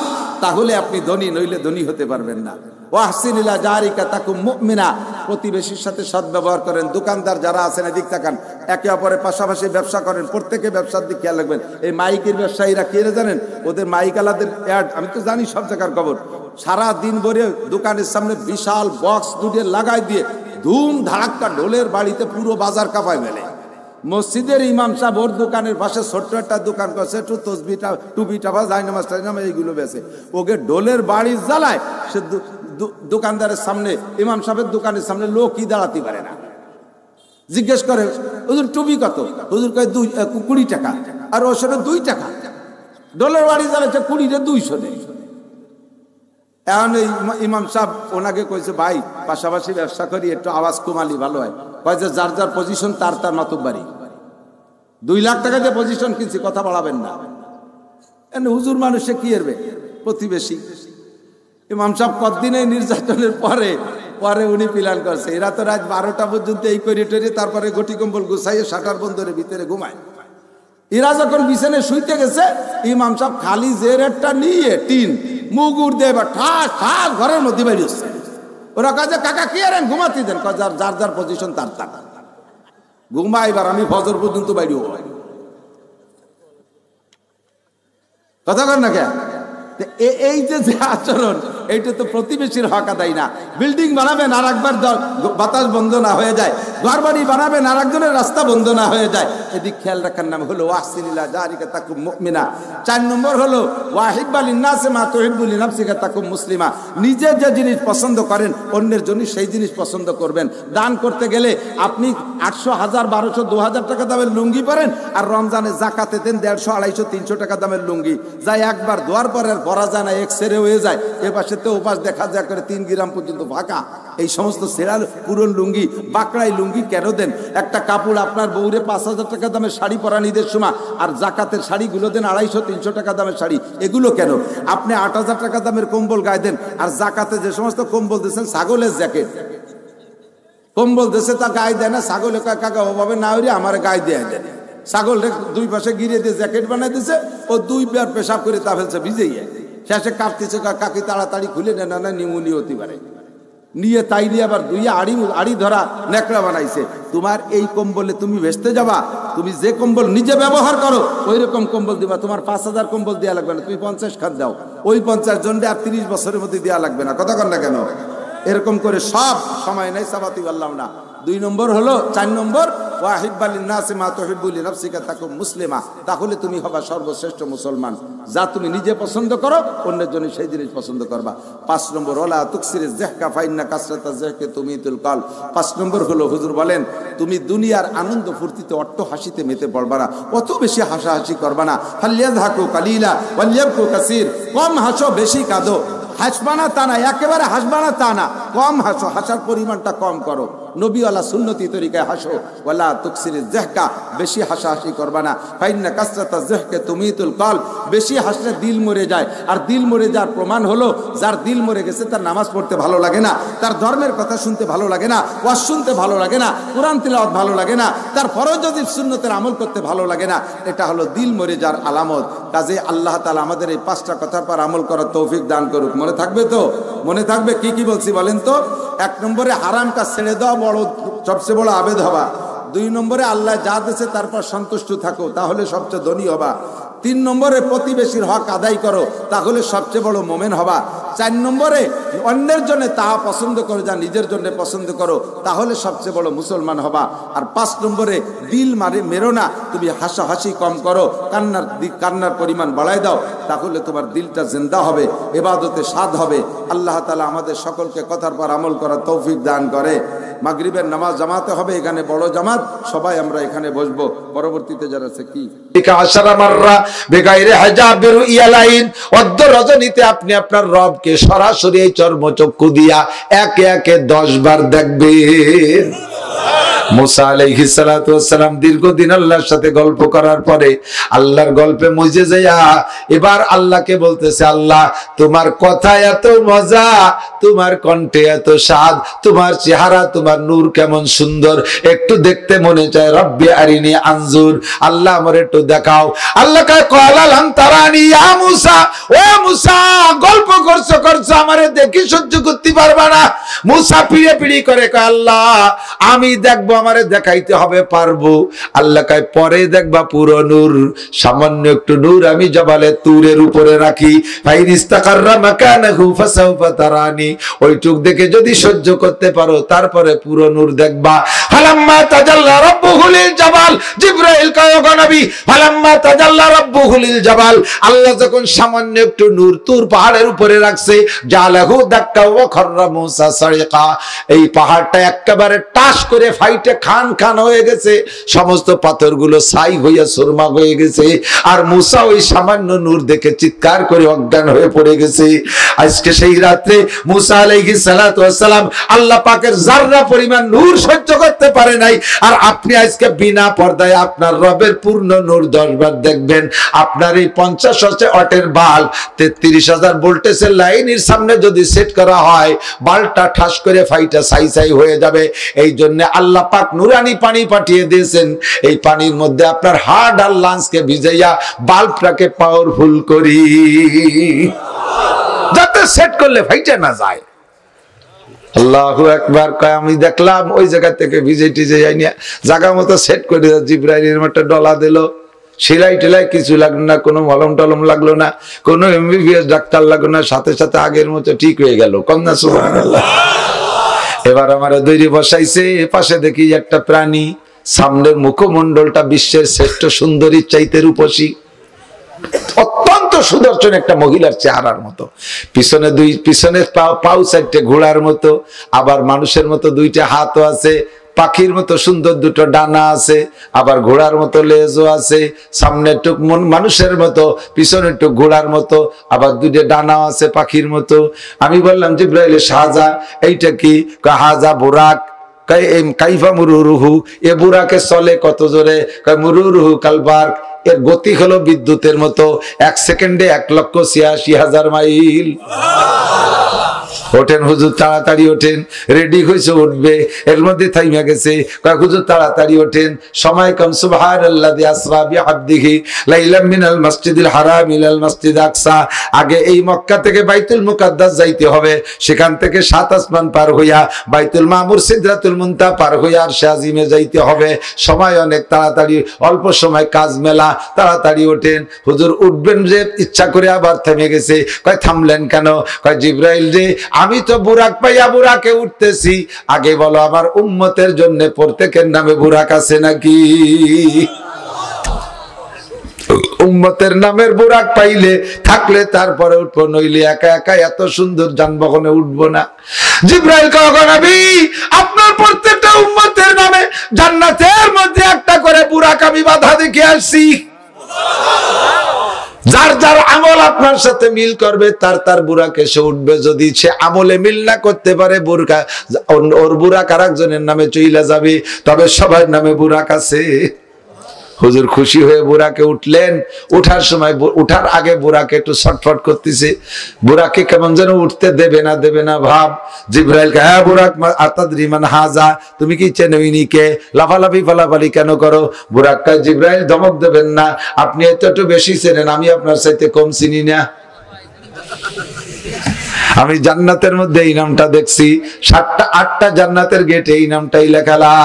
তাহলে আপনি ধনী, নইলে ধনী হতে পারবেন না। ওয়াহসিন ইলা জারিকা তাকুম মুমিনা। প্রতিবেশীর সাথে সদ্ব্যবহার করেন। দোকানদার যারা আছেন এদিক তাকান, একে অপরের পাশাপাশি ব্যবসা করেন, প্রত্যেকে ব্যবসার দিক খেয়াল রাখবেন। এই মাইকের ব্যবসায়ীরা কে জানেন? ওদের মাইকালাদের অ্যাড আমি তো জানি সব জায়গার খবর। সারা দিন ভরে দোকানের সামনে বিশাল বক্স দুটো লাগাই দিয়ে ধুম ধাক্কা ঢোলের বাড়িতে পুরো বাজার কাঁপায় মেলে। মসজিদের ইমাম সাহেব ওর দোকানের পাশে ছোট্ট একটা দোকান করছে, একটু তসবিটা টুপিটা বা জায়নামাজ টাইনামাজ এইগুলো বেছে, ওকে ঢোলের বাড়ি জ্বালায়। সে দোকানদারের সামনে, ইমাম সাহেবের দোকানের সামনে লোকই দাঁড়াতে পারে না। জিজ্ঞেস করে হুজুর টুপি কত? হুজুর কয় 20 টাকা। আর ওর সাথে 2 টাকা। ঢোলের বাড়ি জ্বালাচ্ছে 20 200 নেই। এখন এই ইমাম সাহেব ওনাকে কইছে, ভাই পাশাপাশি ব্যবসা করি, একটু আওয়াজ কমালি ভালো হয়। কয় যে যার যার পজিশন তার তার মাতব্বারি। 2 লাখ টাকা দিয়ে পজিশন কিনছি, কথা বাড়াবেন না। হুজুর মানুষে কি এরবে? প্রতিবেশী। ইমাম সাহেব কতদিন এই নির্যাতনের পরে উনি প্ল্যান করছে, এরা তো রাত 12টা পর্যন্ত এই করিডোরে, তারপরে গটি কম্বল গুছাইয়ে শাটার বন্ধের ভিতরে ঘুমায়। এরা যখন বিছানায় শুইতে গেছে, ইমাম সাহেব খালি জেরেটটা নিয়ে টিন মুগুর দিয়ে বা ঠাস ঠাস ঘরের মধ্যে বেরিয়ে আসছে। ওরা কাজে কাকা কি আর ঘুমাতে দেন, যার যার পজিশন তার তার ঘুমা। এবার আমি ফজর পর্যন্ত বাইরে কথা কর না কে? এই যে আচরণ, এইটা তো প্রতিবেশীর হক আদায় না। বিল্ডিং বানাবেন আর একবার বাতাস বন্ধ না হয়ে যায়, ঘর বাড়ি বানাবেন আর একজনের রাস্তা বন্ধ না হয়ে যায়, এদিক খেয়াল রাখার নাম হলো ওয়াহসিন ইলা জারিকা তাকুম মুমিনা। 4 নম্বর হলো ওয়াহিব্বা লিন্নাসি মা তুহিব্বু লিনাফসিকা তাকুম মুসলিমা। নিজে যে জিনিস পছন্দ করেন অন্যের জন্য সেই জিনিস পছন্দ করবেন। দান করতে গেলে আপনি 800 1000 1200 2000 টাকা দামের লুঙ্গি পরেন, আর রমজানে জাকাতে দেন 150 250 300 টাকা দামের লুঙ্গি, যাই একবার দোয়ার পরে আর পরা যায় না, এক সেরে হয়ে যায়। এ পাশে তো ওপাশ দেখা যায় করে 3 গ্রাম পর্যন্ত ফাঁকা। এই সমস্ত সেরা পুরন লুঙ্গি, বাকড়াই লুঙ্গি কেন দেন? একটা কাপড় আপনার বউরে 5000 টাকা দামের শাড়ি পরান ঈদের সময়, আর জাকাতের শাড়িগুলো দেন 250 300 টাকা দামের শাড়ি, এগুলো কেন? আপনি 8000 টাকা দামের কম্বল গায়ে দেন, আর জাকাতে যে সমস্ত কম্বল দিয়েছেন, ছাগলের জ্যাকেট কম্বল দেশে তা গায়ে দেয় না। ছাগলে কাকা ওভাবে না হইলে আমার গায়ে দেয় দেন, ছাগল দুই পাশে গিরে দিয়ে জ্যাকেট বানাই দিয়েছে, ও দুই বার পেশাব করে তা ফেলছে ভিজেই, শেষে কাঁপতেছে, কাকি তাড়াতাড়ি খুলে নেন না নিউমোনিয়া হতে পারে, নিয়ে তাই নিয়ে আবার দুইয়ে আড়ি ধরা ন্যাকড়া বানাইছে। তোমার এই কম্বলে তুমি ভেস্তে যাবা, তুমি যে কম্বল নিজে ব্যবহার করো ওই রকম কম্বল দিবা। তোমার 5000 কম্বল দেওয়া লাগবে না, তুমি 50 খাত দাও, ওই 50 জনকে আর 30 বছরের মধ্যে দেওয়া লাগবে না। কথা কন না কেন? এরকম করে সব সময় নাই সাবাতি বললাম না। 2 নম্বর হলো 4 নম্বর ওয়াহিব্বালিন নাসি মা তুহিব্বুলি নাফসিকা তাকুম মুসলিমা, তাহলে তুমি হবা সর্বশ্রেষ্ঠ মুসলমান। যা তুমি নিজে পছন্দ করো অন্যের জন্য সেই জিনিস পছন্দ করবা। 5 নম্বর ওয়ালা তুকসিরিজ যাহকা ফাইন্না কাসরাতাজ যাহকি তুমিতুল কাল। 5 নম্বর হলো হুজুর বলেন তুমি দুনিয়ার আনন্দ ফুর্তিতে অট্ট হাসিতে মেতে পড়বা না, অত বেশি হাসাহাসি করবা না। ফালিয়াযহাকু কালিলা ওয়ালিয়াবকু কাসীর, কম হাসো বেশি কাঁদো। হাসবানা তা না, একেবারে হাসবানা তা না, কম হাসো, হাসার পরিমাণটা কম করো। নবীওয়ালা সুন্নতি তরিকায় হাসো। ওয়ালা তুকসিরিজ যাহকা, বেশি হাসাহাসি করবা না। ফাইন্না কাসরাতাজ যাহকি তুমিতুল কাল, বেশি হাসলে দিল মরে যায়, আর দিল মরে যাওয়ার প্রমাণ হলো যার দিল মরে গেছে তার নামাজ পড়তে ভালো লাগে না, তার ধর্মের কথা শুনতে ভালো লাগে না, ওয়াজ শুনতে ভালো লাগে না, কোরআন তিলাওয়াত ভালো লাগে না, তার ফরজ ওয়াজিব সুন্নতের আমল করতে ভালো লাগে না। এটা হলো দিল মরে যাওয়ার আলামত। কাজে আল্লাহ তাআলা আমাদের এই 5টা কথার পর আমল করার তৌফিক দান করুক। মনে থাকবে তো? মনে থাকবে? কি কি বলছি বলেন তো? 1 নম্বরে হারামটা ছেড়ে দেওয়া বড় সবচেয়ে বড় আবেদ হবা। 2 নম্বরে আল্লাহ যা দিয়েছে তারপর সন্তুষ্ট থাকো, তাহলে সবচেয়ে ধনী হবা। 3 নম্বরে প্রতিবেশীর হক আদায় করো, তাহলে সবচেয়ে বড় মোমেন হবা। 4 নম্বরে অন্যের জন্য তাহা পছন্দ করো যা নিজের জন্য পছন্দ করো, তাহলে সবচেয়ে বড় মুসলমান হবা। আর 5 নম্বরে দিল মেরো না, তুমি হাসাহাসি কম করো, কান্নার পরিমাণ বাড়াই দাও, তাহলে তোমার দিলটা জিন্দা হবে, ইবাদতে স্বাদ হবে। আল্লাহ তাআলা আমাদের সকলকে কথার পর আমল করার তৌফিক দান করে। মাগরিবের নামাজ জামাতে হবে, এখানে বড় জামাত, সবাই আমরা এখানে বসবো। পরবর্তীতে যারা আছে কি রজনীতে আপনি আপনার রবকে সরাসরি এই চর্মচক্ষু দিয়া একে একে 10 বার দেখবেন। মুসা আলাইহিস সালাতু ওয়াস সালাম দীর্ঘদিন আল্লাহর সাথে গল্প করার পরে আল্লাহর গল্পে মজে যায়া এবার আল্লাহকে বলতেছে, আল্লাহ তোমার কথা এত মজা, তোমার কণ্ঠে এত স্বাদ, তোমার চেহারা, তোমার নূর কেমন সুন্দর, একটু দেখতে মনে চায়। রব্বি আরিনি আনজুর, আল্লাহ আমার একটু দেখাও। আল্লাহ কয় ক্বালা লান তারানি ইয়া মুসা, ও মুসা গল্প করছো আমারে দেখি সহ্য করতে পারবা না। মুসা পিড়ি করে কয় আল্লাহ আমি দেখবো, আমারে দেখাইতে হবে, পারবো। আল্লাহ কয় পরে দেখবা পুরো নূর, সামান্য একটু নূর আমি জবালে তুরের উপরে রাখি, ফাইন ইস্তাকাররা মাকানাহু ফাসাউফা তারানি, ওইটুক দেখে যদি সহ্য করতে পারো তারপরে পুরো নূর দেখবা। ফালাম্মা তাজাল্লা রাব্বুহু লিল জাবাল, জিবরাইল কয় গো নবী, ফালাম্মা তাজাল্লা রাব্বুহু লিল জাবাল, আল্লাহ যখন সামান্য একটু নূর তুর পাহাড়ের উপরে রাখছে, জালাহু দাক্কা ওয়া খাররা মুসা সারিকা, এই পাহাড়টা একেবারে টাস করে ফাইটে খান খান হয়ে গেছে, সমস্ত পাথরগুলো ছাই হইয়া সুরমা হয়ে গেছে, আর মুসা ওই সামান্য নূর দেখে চিৎকার করে অজ্ঞান হয়ে পড়ে গেছে। আজকে সেই রাতে মুসা আলাইহিস সালাতু ওয়াস সালাম আল্লাহ পাকের যাররা পরিমাণ নূর সহ্য করতে পারে নাই, আর আপনি আজকে বিনা পর্দায় আপনার রবের পূর্ণ নূর 10 বার দেখবেন। আপনার এই 50 ওয়াটের বাল্ব 33,000 ভোল্টেজের লাইনের সামনে যদি সেট করা হয়, বাল্বটা ঠাস করে ফাইটা ছাই ছাই হয়ে যাবে। এই জন্য আল্লাহ পাক নুরানি পানি পাঠিয়ে দিয়েছেন, এই পানির মধ্যে আপনার হার্ট আর লাংসকে ভিজাইয়া বাল্বটাকে পাওয়ারফুল করি, যাতে সেট করলে ফাইটা না যায়। আল্লাহু আকবার। কয় আমি দেখলাম ওই জায়গা থেকে ভিজে টিজে যাইনি, জায়গা মতো সেট করে জিবরাইলের মতো ডলা দিল, সেলাই টেলাই কিছু লাগলো না, কোনো মলম টলম লাগলো না, কোনো এমবিবিএস ডাক্তার লাগলো না, সাথে সাথে আগের মতো ঠিক হয়ে গেল। কন্যা সুবহানাল্লাহ। এবার আমার দৈরি বসাইছে, পাশে দেখি একটা প্রাণী, সামনের মুখমণ্ডলটা বিশ্বের শ্রেষ্ঠ সুন্দরীর চাইতে রূপসী, অত্যন্ত সুদর্শন একটা মহিলার চেহারার মতো, পিছনে পাউ চারটে ঘোড়ার মতো, আবার মানুষের মতো 2টা হাতও আছে, পাখির মতো সুন্দর 2টো ডানা আছে, আবার ঘোড়ার মতো লেজও আছে, সামনে একটু মানুষের মতো, পিছনে একটু ঘোড়ার মতো, আবার 2টা ডানাও আছে পাখির মতো। আমি বললাম জিবরাইল শাহজা এইটা কি? হাজা বুরাক। কাইফা মুরুরুহু, এ বুরাকে চলে কত জোরে? মুরুরুহু কালবার, এর গতি হলো বিদ্যুতের মতো, 1 সেকেন্ডে 1,86,000 মাইল। ওঠেন হুজুর, তাড়াতাড়ি ওঠেন, রেডি হয়েছে উঠবে, এর মধ্যে থাইমা গেছে। কয় হুজুর তাড়াতাড়ি ওঠেন, সময় কম। সুবহানাল্লাযী আসরা বিআবদিহি লাইলাম মিনাল মাসজিদিল হারাম ইলাল মাসজিদ আকসা। আগে এই মক্কা থেকে বাইতুল মুকাদ্দাস যাইতে হবে, সেখান থেকে 7 আসমান পার হইয়া বাইতুল মামুর সিদরাতুল মুনতাহা পার হইয়া আরশে আজিমে যাইতে হবে। সময় অনেক তাড়াতাড়ি, অল্প সময় কাজ মেলা, তাড়াতাড়ি ওঠেন। হুজুর উঠবেন যে ইচ্ছা করে আবার থেমে গেছে। কয় থামলেন কেন? কয় জিবরাইল রে, আমি তো বুরাক পাইয়া বুরাকে উঠতেছি, আগে বলো আমার উম্মতের জন্য প্রত্যেকের নামে বুরাক আছে নাকি? উম্মতের নামের বুরাক পাইলে থাকলে তারপরে উঠবো, নইলে একা একা এত সুন্দর যানবাহনে উঠবো না। জিবরাইল কয় নবী, আপনার প্রত্যেকটা উম্মতের নামে জান্নাতের মধ্যে একটা করে বুরাক আমি বাধা দেখে আসছি। যার যার আমল আপনার সাথে মিল করবে তার তার বুরাক এসে উঠবে। যদি সে আমলে মিল না করতে পারে, বুরকা ওর বুরাক আরেকজনের নামে চইলা যাবে, তবে সবার নামে বুরাক আছে। হুজুর খুশি হয়ে বুরাকে উঠলেন। উঠার সময়, উঠার আগে বুরাকে একটু ছটফট করতেছে, বুরাকে কেমন যেন উঠতে দেবে না ভাব। জিবরাইল কে, হ্যাঁ বুরাক আতাদরি মান হাজা, তুমি কি চেনো ইনি কে? লাফালাফি ফালাফালি কেন করো? বুরাক কা, জিবরাইল ধমক দেবেন না, আপনি একটু বেশি চেনেন, আমি আপনার চাইতে কম চিনি না। আমি জান্নাতের মধ্যে এই নামটা দেখছি, 7টা 8টা জান্নাতের গেটে এই নামটাই লেখা, লা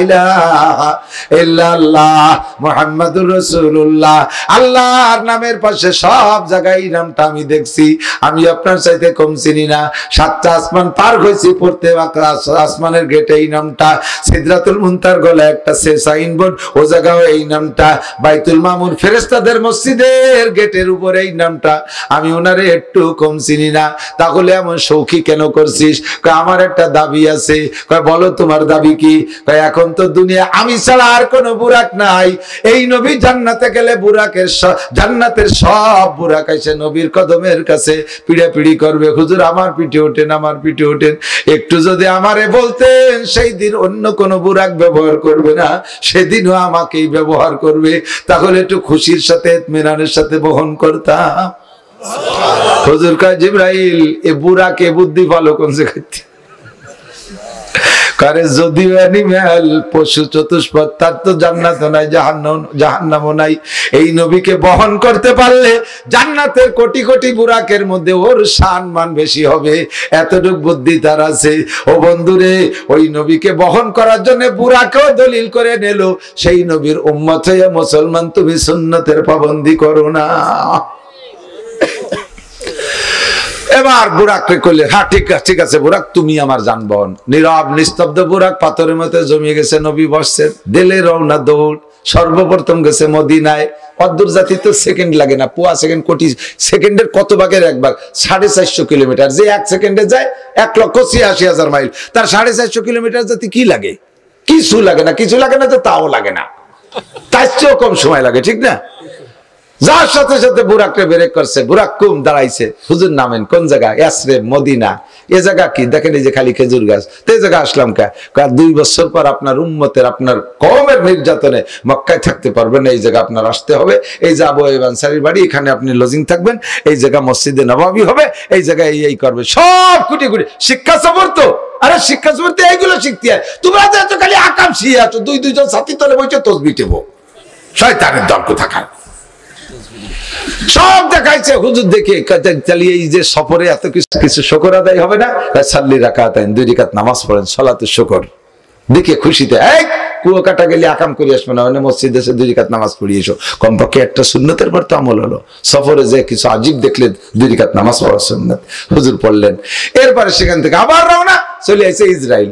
ইলাহা ইল্লাল্লাহ মুহাম্মাদুর রাসূলুল্লাহ। আল্লাহর নামের পাশে সব জায়গায় এই নামটা আমি দেখছি, আমি আপনার চাইতে কম চিনি না। 7টা আসমান পার হয়েছি, পড়তে আসমানের গেটে এই নামটা, সিদরাতুল মুনতাহার গলায় একটা সাইনবোর্ড, ও জায়গায় এই নামটা, বাইতুল মামুর ফেরেশতাদের মসজিদের গেটের উপরে এই নামটা, আমি ওনারে একটু কম চিনি না। তাহলে এমন শৌকি কেন করছিস? আমার একটা দাবি আছে। বলো তোমার দাবি কি? এখন তো দুনিয়া আমি ছাড়া আর কোন বুরাক নাই, এই নবী জান্নাতে গেলে বুরাকের জান্নাতের সব বুরাক এসে নবীর কদমের কাছে পিড়াপিড়ি করবে, হুজুর আমার পিঠে ওঠেন, আমার পিঠে ওঠেন। একটু যদি আমারে বলতেন সেই দিন অন্য কোন বুরাক ব্যবহার করবে না, সেদিনও আমাকেই ব্যবহার করবে, তাহলে একটু খুশির সাথে ইতমিনানের সাথে বহন করতাম। হুজুর কয় জিবরাইল, এ বুরাকে বুদ্ধি ভালো কোন জায়গাতে? কারে যদিও অ্যানিমেল পশু চতুষ্পদ, তার তো জান্নাত নাই, জাহান্নামও নাই। এই নবীকে বহন করতে পারলে জান্নাতের কোটি কোটি বুরাকের মধ্যে ওর সম্মান বেশি হবে, এতটুক বুদ্ধি তার আছে। ও বন্ধুরে, ওই নবীকে বহন করার জন্য বুরাকেও দলিল করে নিল। সেই নবীর উম্মত হয়ে মুসলমান তুমি সুন্নতের পাবন্দি করো না। এবার বুরাককে কইলে, হ্যাঁ ঠিক আছে বুরাক, তুমি আমার যানবাহন। নীরব নিস্তব্ধ বুরাক পাথরের মতো জমিয়ে গেছে। নবী বসছেন, দিলে রওনা দৌড়। সর্বপ্রথম গেছে মদিনায়। অদ্দুর জাতি তো সেকেন্ড লাগে না, পুয়া সেকেন্ড, কোটি সেকেন্ডের কত ভাগের একবার, 450 কিলোমিটার। যে 1 সেকেন্ডে যায় 1,86,000 মাইল, তার 450 কিলোমিটার জাতি কি লাগে? কিছু লাগে না, কিছু লাগে না তো তাও লাগে না, তার চেয়েও কম সময় লাগে, ঠিক না? যার সাথে সাথে বুরাককে ব্রেক করছে, বুরাক কুম দাঁড়াইছে। হুজুর নামেন কোন জায়গা? ইয়াসরিব, মদিনা। এ জায়গা কি? দেখেন এই যে খালি খেজুর গাছ। তো এই জায়গা আসলাম কে? 2 বছর পর আপনার উম্মতের, আপনার কওমের নির্যাতনে মক্কায় থাকতে পারবেন না, এই জায়গা আপনার আসতে হবে। এই যে আবু আইয়ুব আনসারীর বাড়ি, এখানে আপনি লজিং থাকবেন। এই জায়গা মসজিদে নববী হবে, এই জায়গায় এই করবে। সব কুটি কুটি শিক্ষা সফর তো। আরে শিক্ষা সফর তো এইগুলো শিখতে হয়। তোমরা তো এত খালি আকাঙ্ক্ষী আছো, 2-2 জন সাথী তলে বসে তসবিহ টেবো, শয়তানের দল কোথাকার। সব দেখাইছে হুজুর দেখে চালিয়ে, এই যে সফরে এত কিছু শুকর আদায় হবে না? সাল্লি রাকাতাইন, 2 রাকাত নামাজ পড়েন, সালাতে শুকর। দেখে খুশিতে এই কুয়াকাটা গেলে আকাম করে আসবে না, মসজিদে এসে 2 রাকাত নামাজ পড়িয়ে এসো। কমপক্ষে একটা সুন্নতের পর তো আমল হলো। সফরে যে কিছু আজীব দেখলে 2 রাকাত নামাজ পড়া সুন্নত, হুজুর পড়লেন। এরপরে সেখান থেকে আবার রওনা, চলে আসে ইসরায়েল।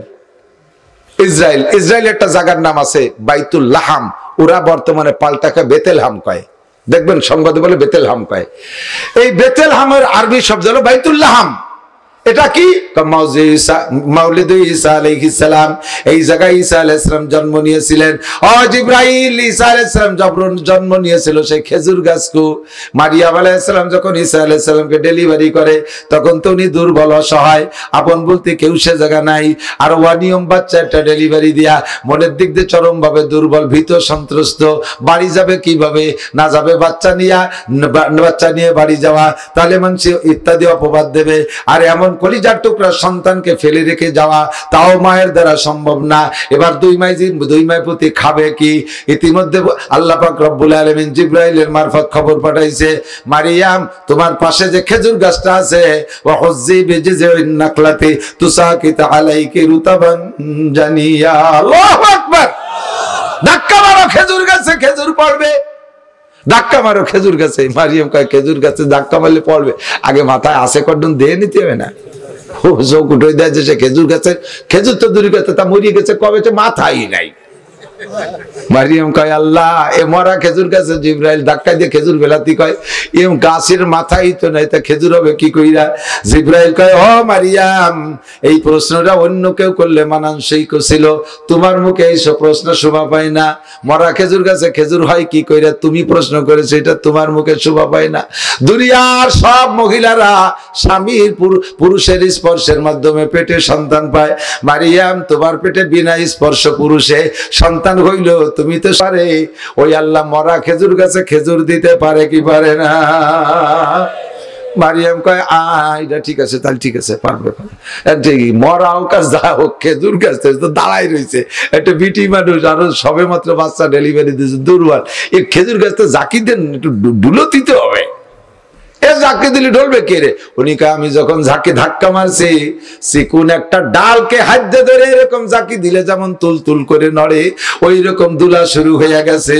ইসরায়েল একটা জায়গার নাম আছে বাইতুল লাহাম, ওরা বর্তমানে পাল্টাকে বেতেলহাম কয়। দেখবেন সংবাদে বলে বেতেলহাম কয়। এই বেতেলহামের আরবি শব্দ হলো বাইতুল লাহাম। এটা কি? মাউলিদ ঈসা আলাইহিস সালাম। এই জায়গায় ঈসা আলাইহিস সালাম জন্ম নিয়েছিলেন। ও জিবরাইল, ঈসা আলাইহিস সালাম জন্ম নিয়েছিল সেই খেজুর গাছকু। মারিয়াম আলাইহিস সালাম যখন ঈসা আলাইহিস সালামকে ডেলিভারি করে, তখন তো উনি দুর্বল, অসহায়, আপন বলতে কেউ সে জায়গা নাই। আর অনিয়ম বাচ্চা একটা ডেলিভারি দিয়া মনের দিক দিয়ে চরম ভাবে দুর্বল, ভীত, সন্ত্রস্ত। বাড়ি যাবে কিভাবে? না যাবে বাচ্চা নিয়ে বাড়ি যাওয়া, তাহলে মানুষ ইত্যাদি অপবাদ দেবে। আর এমন কলিজার টুকরা সন্তানকে ফেলে রেখে যাওয়া তাও মায়ের দ্বারা সম্ভব না। এবার দুই মাই প্রতি খাবে কি? ইতিমধ্যে আল্লাহ পাক রব্বুল আলামিন জিবরাইলের মারফত খবর পাঠাইছে, মারিয়াম তোমার পাশে যে খেজুর গাছটা আছে, ওয়া হুজ্জি বিজিজিন নাকলাতি তুসাকিত আলাইকি রুতাবান জানিয়া। আল্লাহু আকবার। ধাক্কা মারো খেজুর গাছে, খেজুর পড়বে। ধাক্কা মারো খেজুর গাছে। মারিয়াম কয় খেজুর গাছে ধাক্কা মারলে পড়বে, আগে মাথায় আসে কর্ডন দিয়ে নিতে হবে না? চোখ উঠে দেয় যে সে খেজুর গাছে, খেজুর তো দূরে গেছে, তা মরিয়ে গেছে কবে, মাথাই নাই। মারিয়াম কয় আল্লাহ, এ মরা খেজুর গাছে জিবরাইল ধাক্কা দিয়ে খেজুর বেলাতি কয় এম গাছের মাথাই তো নাই, তা খেজুর হবে কি কইরা? জিবরাইল কয় ও মারিয়াম, এই প্রশ্নটা অন্য কেউ করলে মানানসই ছিল, তোমার মুখে এইসব প্রশ্ন শোভা পায় না। মরা খেজুর গাছে খেজুর হয় কি কইরা তুমি প্রশ্ন করেছো, এটা তোমার মুখে শোভা পায় না। দুনিয়ার সব মহিলারা স্বামীর পুরুষের স্পর্শের মাধ্যমে পেটে সন্তান পায়, মারিয়াম তোমার পেটে বিনা স্পর্শ পুরুষে সন্তান হইল, তুমি তো পারে। ওই আল্লাহ মরা খেজুর গাছে খেজুর দিতে পারে কি পারে না? মারিয়াম কয় এটা ঠিক আছে, তাহলে ঠিক আছে, পারবে। মরা হোক আর যা হোক, খেজুর গাছ তো দাঁড়াই রয়েছে, একটা বিটি মানুষ, আরো সবে মাত্র বাচ্চা ডেলিভারি দিয়েছে, দুর্বল, এই খেজুর গাছ তো জাকি দেন, একটু ডুলো দিতে হবে। ঝাঁকি দিলে ঢলবে কে রে? উনি কয় আমি যখন ঝাঁকি ধাক্কা মারছি, চিকুন একটা ডালকে হাত দিয়ে ধরে এরকম ঝাঁকি দিলে যেমন তুল তুল করে নড়ে, ওই রকম দুলা শুরু হয়ে গেছে।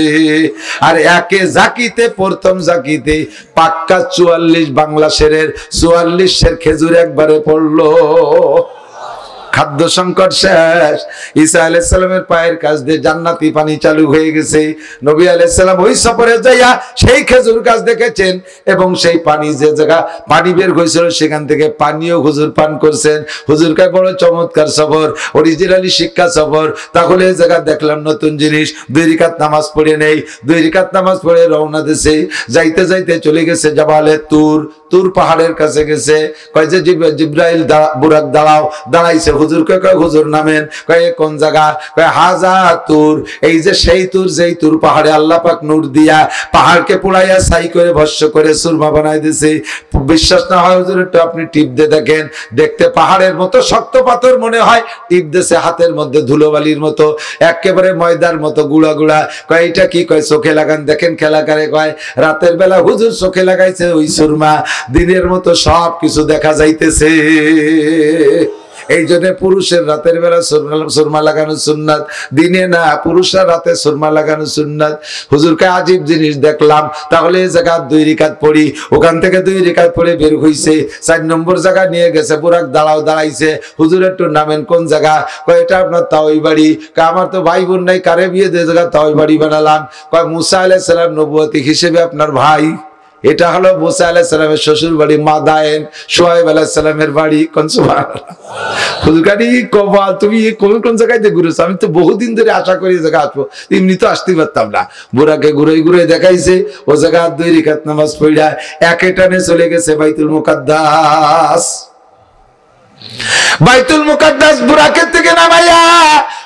আর একে ঝাঁকিতে, প্রথম ঝাঁকিতে পাক্কা 44 বাংলা শেরের 44 শের খেজুর একবারে পড়লো। খাদ্য সংকট শেষ। ঈসা আলাইহিস সালামের পায়ের কাছ দিয়ে জান্নাতি পানি চালু হয়ে গেছে। নবী আলাইহিস সালাম ওই সফরে যাইয়া সেই খেজুর গাছ দেখেছেন এবং সেই পানি যে জায়গা পানি বের হয়েছিল সেখান থেকে পানিও হুজুর পান করছেন। হুজুর কয় বড় চমৎকার সফর, অরিজিনালি শিক্ষা সফর। তাহলে এই জায়গা দেখলাম নতুন জিনিস। 2 রাকাত নামাজ পড়ে নেই, 2 রাকাত নামাজ পড়ে রওনা দিয়েছে। যাইতে যাইতে চলে গেছে জাবালে তুর, তুর পাহাড়ের কাছে গেছে। কয় যে জিবরাইল বুরাক দাঁড়াও, দাঁড়াইছে। হুজুর কয় হুজুর নামেন। কয় কোন জায়গা? কয় হাজা তুর। এই যে সেই তুর, যেই তুর পাহাড়ে আল্লাহ পাক নূর দিয়া পাহাড়কে পোড়াইয়া ছাই করে ভস্ম করে সুরমা বানাই দিয়েছে। বিশ্বাস না হয় হুজুর একটু আপনি টিপ দিয়ে দেখেন, দেখতে পাহাড়ের মতো শক্ত পাথর মনে হয়, টিপ দিয়েছে হাতের মধ্যে ধুলোবালির মতো, একেবারে ময়দার মতো গুড়া গুড়া। কয় এটা কি? কয় চোখে লাগান দেখেন খেলা করে। কয় রাতের বেলা হুজুর চোখে লাগাইছে ওই সুরমা, দিনের মতো সব কিছু দেখা যাইতেছে। এই জন্য পুরুষের রাতের বেলা সুরমা লাগানো সুন্নাত, দিনে না। পুরুষরা রাতে সুরমা লাগানো সুন্নাত। হুজুরকে আজীব জিনিস দেখলাম। তাহলে এই জায়গা 2 রাকাত পড়ি, ওখান থেকে 2 রাকাত পড়ে বের হইছে। 4 নম্বর জায়গা নিয়ে গেছে, বুরাক দাঁড়াও, দাঁড়াইছে। হুজুর একটু নামেন। কোন জায়গা? কয় এটা আপনার তাওই বাড়ি। কয় আমার তো ভাই বোন নাই, কারে বিয়ে দিয়ে জায়গা তাওই বাড়ি বানালাম। কয় মুসা আলাইহিস সালাম নবুয়তি হিসেবে আপনার ভাই। এটা হলো মুসা আলাইহিস সালামের শ্বশুর বাড়ি মাদায়েন, শুআয়ব আলাইহিস সালামের বাড়ি। কোন সুবহানাল্লাহ। হুজুরকানি কবাল তুমি কোন জায়গায় দিয়ে ঘুরেছো? আমি তো বহুদিন ধরে আশা করি এই জায়গা আসবো, এমনি তো আসতে পারতাম না। বুড়াকে ঘুরে ঘুরে দেখাইছে। ও জায়গা 2 রাকাত নামাজ পড়া একে টানে চলে গেছে বাইতুল মুকাদ্দাস। বাইতুল মুকাদ্দাস বুরাকের থেকে নামাইয়া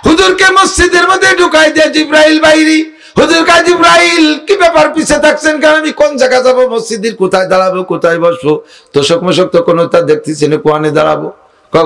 হুজুরকে মসজিদের মধ্যে ঢুকাই দিয়ে জিবরাইল বাইরি। হুজুর কাজী জিবরাইল কি ব্যাপার, পিছে থাকছেন কারণ আমি কোন জায়গা যাবো, মসজিদের কোথায় দাঁড়াবো, কোথায় বসবো? তোষক মোশক তো কোনো তা দেখতেছি না, কোয়ানে দাঁড়াবো।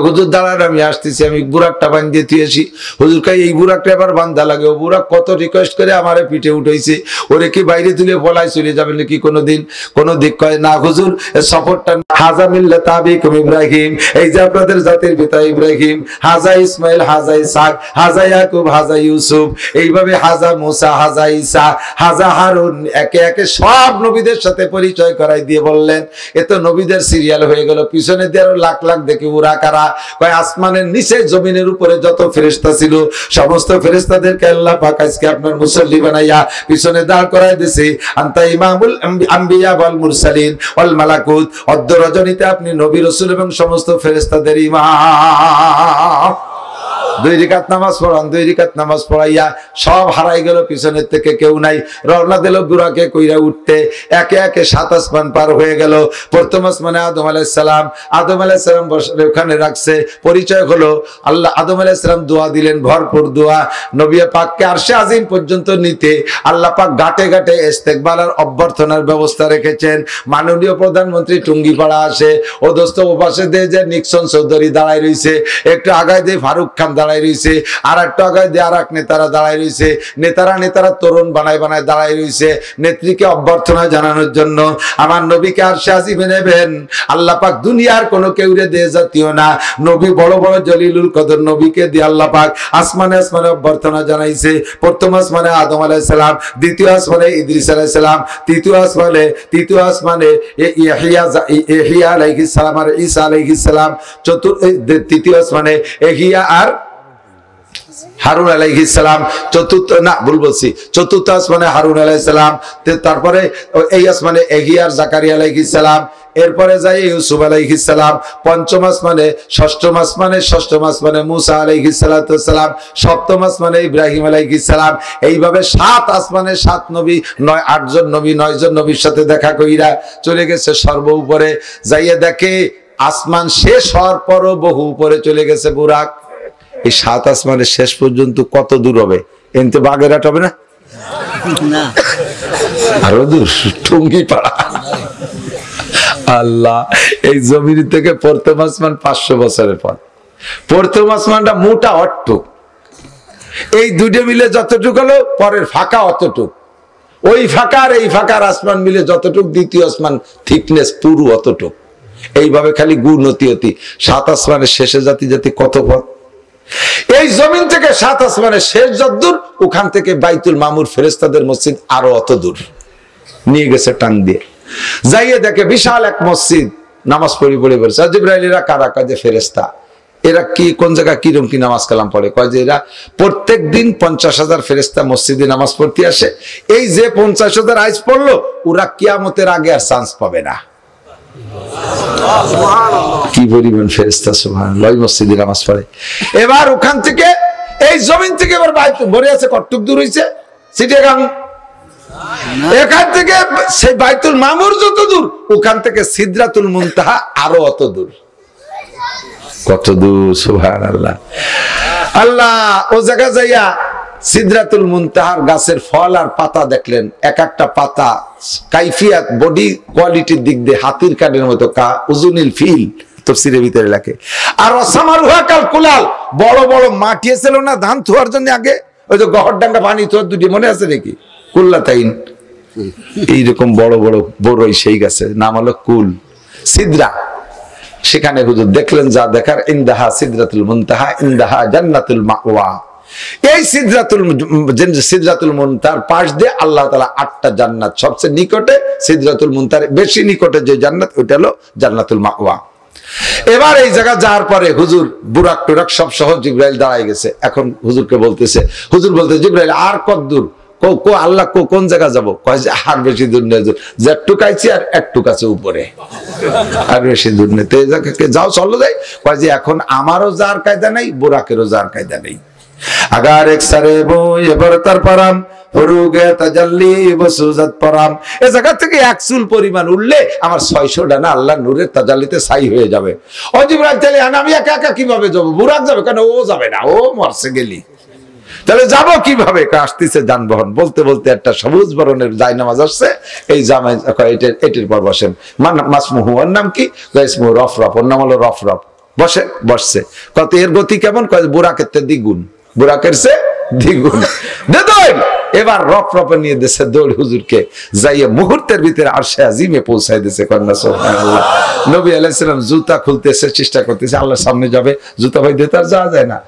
হুজুর দাঁড়ান, আমি আসতেছি, আমি বুরাকটা বাঁধিয়ে দিয়েছি। হুজুর কাই এই বুরাকটা এবার বান্ধা লাগে। ও বুরাক কত রিকোয়েস্ট করে আমারে পিঠে উঠেছে, ওরে কি বাইরে তুলে বলাই চলে যাবেন নাকি কোনোদিন? কোনো দিক কয় না হুজুর, সফরটা হাজা মিল্লাত আবিকুম ইব্রাহিম, এই যে আপনাদের জাতির পিতা ইব্রাহিম, হাজা ইসমাইল, হাজা ইসহাক, হাজা ইয়াকুব, হাজা ইউসুফ, এইভাবে হাজা মুসা, হাজা ঈসা, হাজা হারুন, একে একে সব নবীদের সাথে পরিচয় করাই দিয়ে বললেন এ তো নবীদের সিরিয়াল হয়ে গেল। পিছনে দিয়ে আরো লাখ লাখ দেখি ওরা কারা। কয় আসমানের নিচে জমিনের উপরে যত ফেরেশতা ছিল সমস্ত ফেরেশতাদেরকে আল্লাহ পাক আজকে আপনার মুসল্লি বানাইয়া পিছনে দাঁড় করায় দিয়েছে। আনতা ইমামুল আম্বিয়া ওয়াল মুরসালিন ওয়াল মালাকুত, অদ্য রজনীতে আপনি নবী রাসূল এবং সমস্ত ফেরেশতাদের ইমাম। 2 রাকাত নামাজ পড়ান, 2 রাকাত নামাজ পড়াইয়া সব হারাই গেল, পিছনের থেকে কেউ নাই, রওনা দিল বুরাকে কইরা উঠতে। একে একে 7 আসমান পার হয়ে গেল। প্রথম আসমানে আদম আলাইহিস সালাম, আদম আলাইহিস সালাম ওখানে রাখছে। পরিচয় হলো আল্লাহ, আদম আলাইহিস সালাম দোয়া দিলেন, ভরপুর দোয়া। নবী পাককে আরশে আজিম পর্যন্ত নিতে আল্লাহ পাক ঘাটে ঘাটে ইস্তেকবাল আর অভ্যর্থনার ব্যবস্থা রেখেছেন। মাননীয় প্রধানমন্ত্রী টুঙ্গিপাড়া আসে, ও দোস্ত ও পাশে দিয়ে যে নিক্সন চৌধুরী দাঁড়ায় রয়েছে, একটু আগায় দিয়ে ফারুক খান দাঁড়ায় রয়েছে, আর একটু আগায় দিয়ে আর এক নেতারা দাঁড়ায় রয়েছে। নেতারা তরুণ বানায় বানায় দাঁড়ায় রয়েছে নেত্রীকে অভ্যর্থনা জানানোর জন্য। আমার নবীকে আরশে আজিমে নেবেন। আল্লাহ পাক দুনিয়ার কোনো কেউরে দিয়ে জাতীয় না, নবী বড় বড় জলিলুল কদর নবীকে দিয়ে আল্লাহ পাক আসমানে আসমানে অভ্যর্থনা জানাইছে। প্রথম আসমানে আদম আলাইহিস সালাম, দ্বিতীয় আসমানে ইদ্রিস আলাইহিস সালাম, তৃতীয় আসমানে ইহইয়া আলাইহিস সালাম আর ঈসা আলাইহিস সালাম, তৃতীয় আসমানে ইহইয়া আর হারুন আলাইহিস সালাম, চতুর্থ আসমানে হারুন আলাইহিস সালাম, তারপরে এই আসমানে ইহইয়া আর জাকারিয়া আলাইহিস সালাম, এরপরে যাই ইউসুফ আলাইহিস সালাম, পঞ্চম আসমানে, ষষ্ঠম আসমানে মুসা আলাইহিস সালাম, সপ্তম আসমানে ইব্রাহিম আলাইহিস সালাম। এইভাবে 7 আসমানে 7 নবী, 8 জন নবী, 9 জন নবীর সাথে দেখা কইরা চলে গেছে সর্ব উপরে। যাইয়া দেখে আসমান শেষ হওয়ার পরও বহু উপরে চলে গেছে বুরাক। এই 7 আসমানের শেষ পর্যন্ত কত দূর হবে? এনতে বাগেরহাট হবে না? আরো দূর, টুঙ্গিপাড়া। আল্লাহ, এই জমিন থেকে প্রথম আসমান 500 বছরের পর। প্রথম আসমানটা মোটা অট্টুক, এই দুটো মিলে যতটুক হলো, পরের ফাঁকা অতটুক, ওই ফাঁকা আর এই ফাঁকার আসমান মিলে যতটুক, দ্বিতীয় আসমান থিকনেস পুরো অতটুক। এইভাবে খালি গুণতি 7 আসমানের শেষে জাতি কত পথ। এই জমিন থেকে 7 আসমানের শেষ যতদূর, ওখান থেকে বাইতুল মামুর ফেরেশতাদের মসজিদ আরো অত দূর নিয়ে গেছে টান দিয়ে। যাইয়ে দেখে বিশাল এক মসজিদ, নামাজ পড়ি বলছে জিবরাইলেরা কারা? কাজে ফেরেশতা। এরা কি কোন জায়গায় কিরম কি নামাজ কালাম পড়ে? কয় যে এরা প্রত্যেক দিন 50,000 ফেরেশতা মসজিদে নামাজ পড়তে আসে। এই যে 50,000 আইজ পড়লো, ওরা কিয়ামতের আগে আর চান্স পাবে না। কি পরিমাণ ফেরেশতা, সুবহানাল্লাহ, মসজিদে নামাজ পড়ে। এবার ওখান থেকে, এই জমিন থেকে এবার ভরে আছে, কতটুক দূর হইছে? চিটাগাং। এখান থেকে সেই বাইতুল মামুর যত দূর, ওখান থেকে সিদরাতুল মুনতাহা আরো অত দূর। কত দূর, সুবহানাল্লাহ। আল্লাহ ও জায়গা যাইয়া সিদরাতুল মুনতাহার গাছের ফল আর পাতা দেখলেন। এক একটা পাতা কাইফিয়াত, বডি কোয়ালিটির দিক দিয়ে হাতির কানের মতো, কা উজুনিল ফিল তাফসীরের ভিতরে লেখে। আর ওয়াসামারুহা কাল কুলাল, বড় বড় মাটি ছিল না ধান ধোয়ার জন্য আগে, ওই যে গহরডাঙ্গা পানি ধোয়ার দুটি মনে আছে নাকি? কুল্লাতাইন, এইরকম বড় বড় বড়ই সেই গাছের নাম হলো কুল সিদরা। সেখানে হুজুর দেখলেন যা দেখার। ইনদাহা সিদরাতুল মুনতাহা ইনদাহা জান্নাতুল মাওয়া। এই সিদরাতুল মুনতাহার পাশ দিয়ে আল্লাহ তাআলা 8টা জান্নাত, সবচেয়ে নিকটে সিদরাতুল মুনতাহার বেশি নিকটে যে জান্নাত, ওইটা হলো জান্নাতুল মাওয়া। এবার এই জায়গা যাওয়ার পরে হুজুর বুরাক টুরাক সব সহ জিবরাইল দাঁড়ায় গেছে। এখন হুজুরকে বলতেছে, হুজুর বলতে জিবরাইল আর কত দূর? আল্লাহ কোন জায়গা যাবো? কয় যে আর বেশি দূর নেই, যেটুক আইছি আর একটু কাছে উপরে, আর বেশি দূর নেই। তো এই জায়গাকে যাও, চলো যাই। কয় যে এখন আমারও যার কায়দা নেই, বুরাকেরও যার কায়দা নেই। আগার এক সারে বই এবার তার পারাম এই জায়গা থেকে 1 চুল পরিমাণ উঠলে আমার 600 ডানা আল্লাহ নূরের তাজাল্লিতে ছাই হয়ে যাবে। ও জিবরাইল, তাহলে আমি একা একা কিভাবে যাবো? বুরাক যাবে কেন? ও যাবে না, ও মরছে গেলি। তাহলে যাবো কিভাবে? আসতেছে যানবাহন। বলতে বলতে একটা সবুজ বরণের জায়নামাজ আসছে। এই জামাই এটির পর বসেন। মাসমুহু, ওর নাম কি? ইসমুহু রফরফ, ওর নাম হলো রফরফ। বসছে। কত এর গতি কেমন? বুরাকের তে দ্বিগুণ, বুরাকের সে দ্বিগুণ। এবার রফরফে নিয়ে দেশে দৌড় হুজুরকে যাইয়ে মুহূর্তের ভিতরে আরশে আজিমে পৌঁছায় দিয়েছে। কন্যা সুবহানাল্লাহ। নবী আলাইহিস সালাম জুতা খুলতেছে, চেষ্টা করতেছে, আল্লাহর সামনে যাবে, জুতা ভাই দিতে আর যাওয়া যায় না।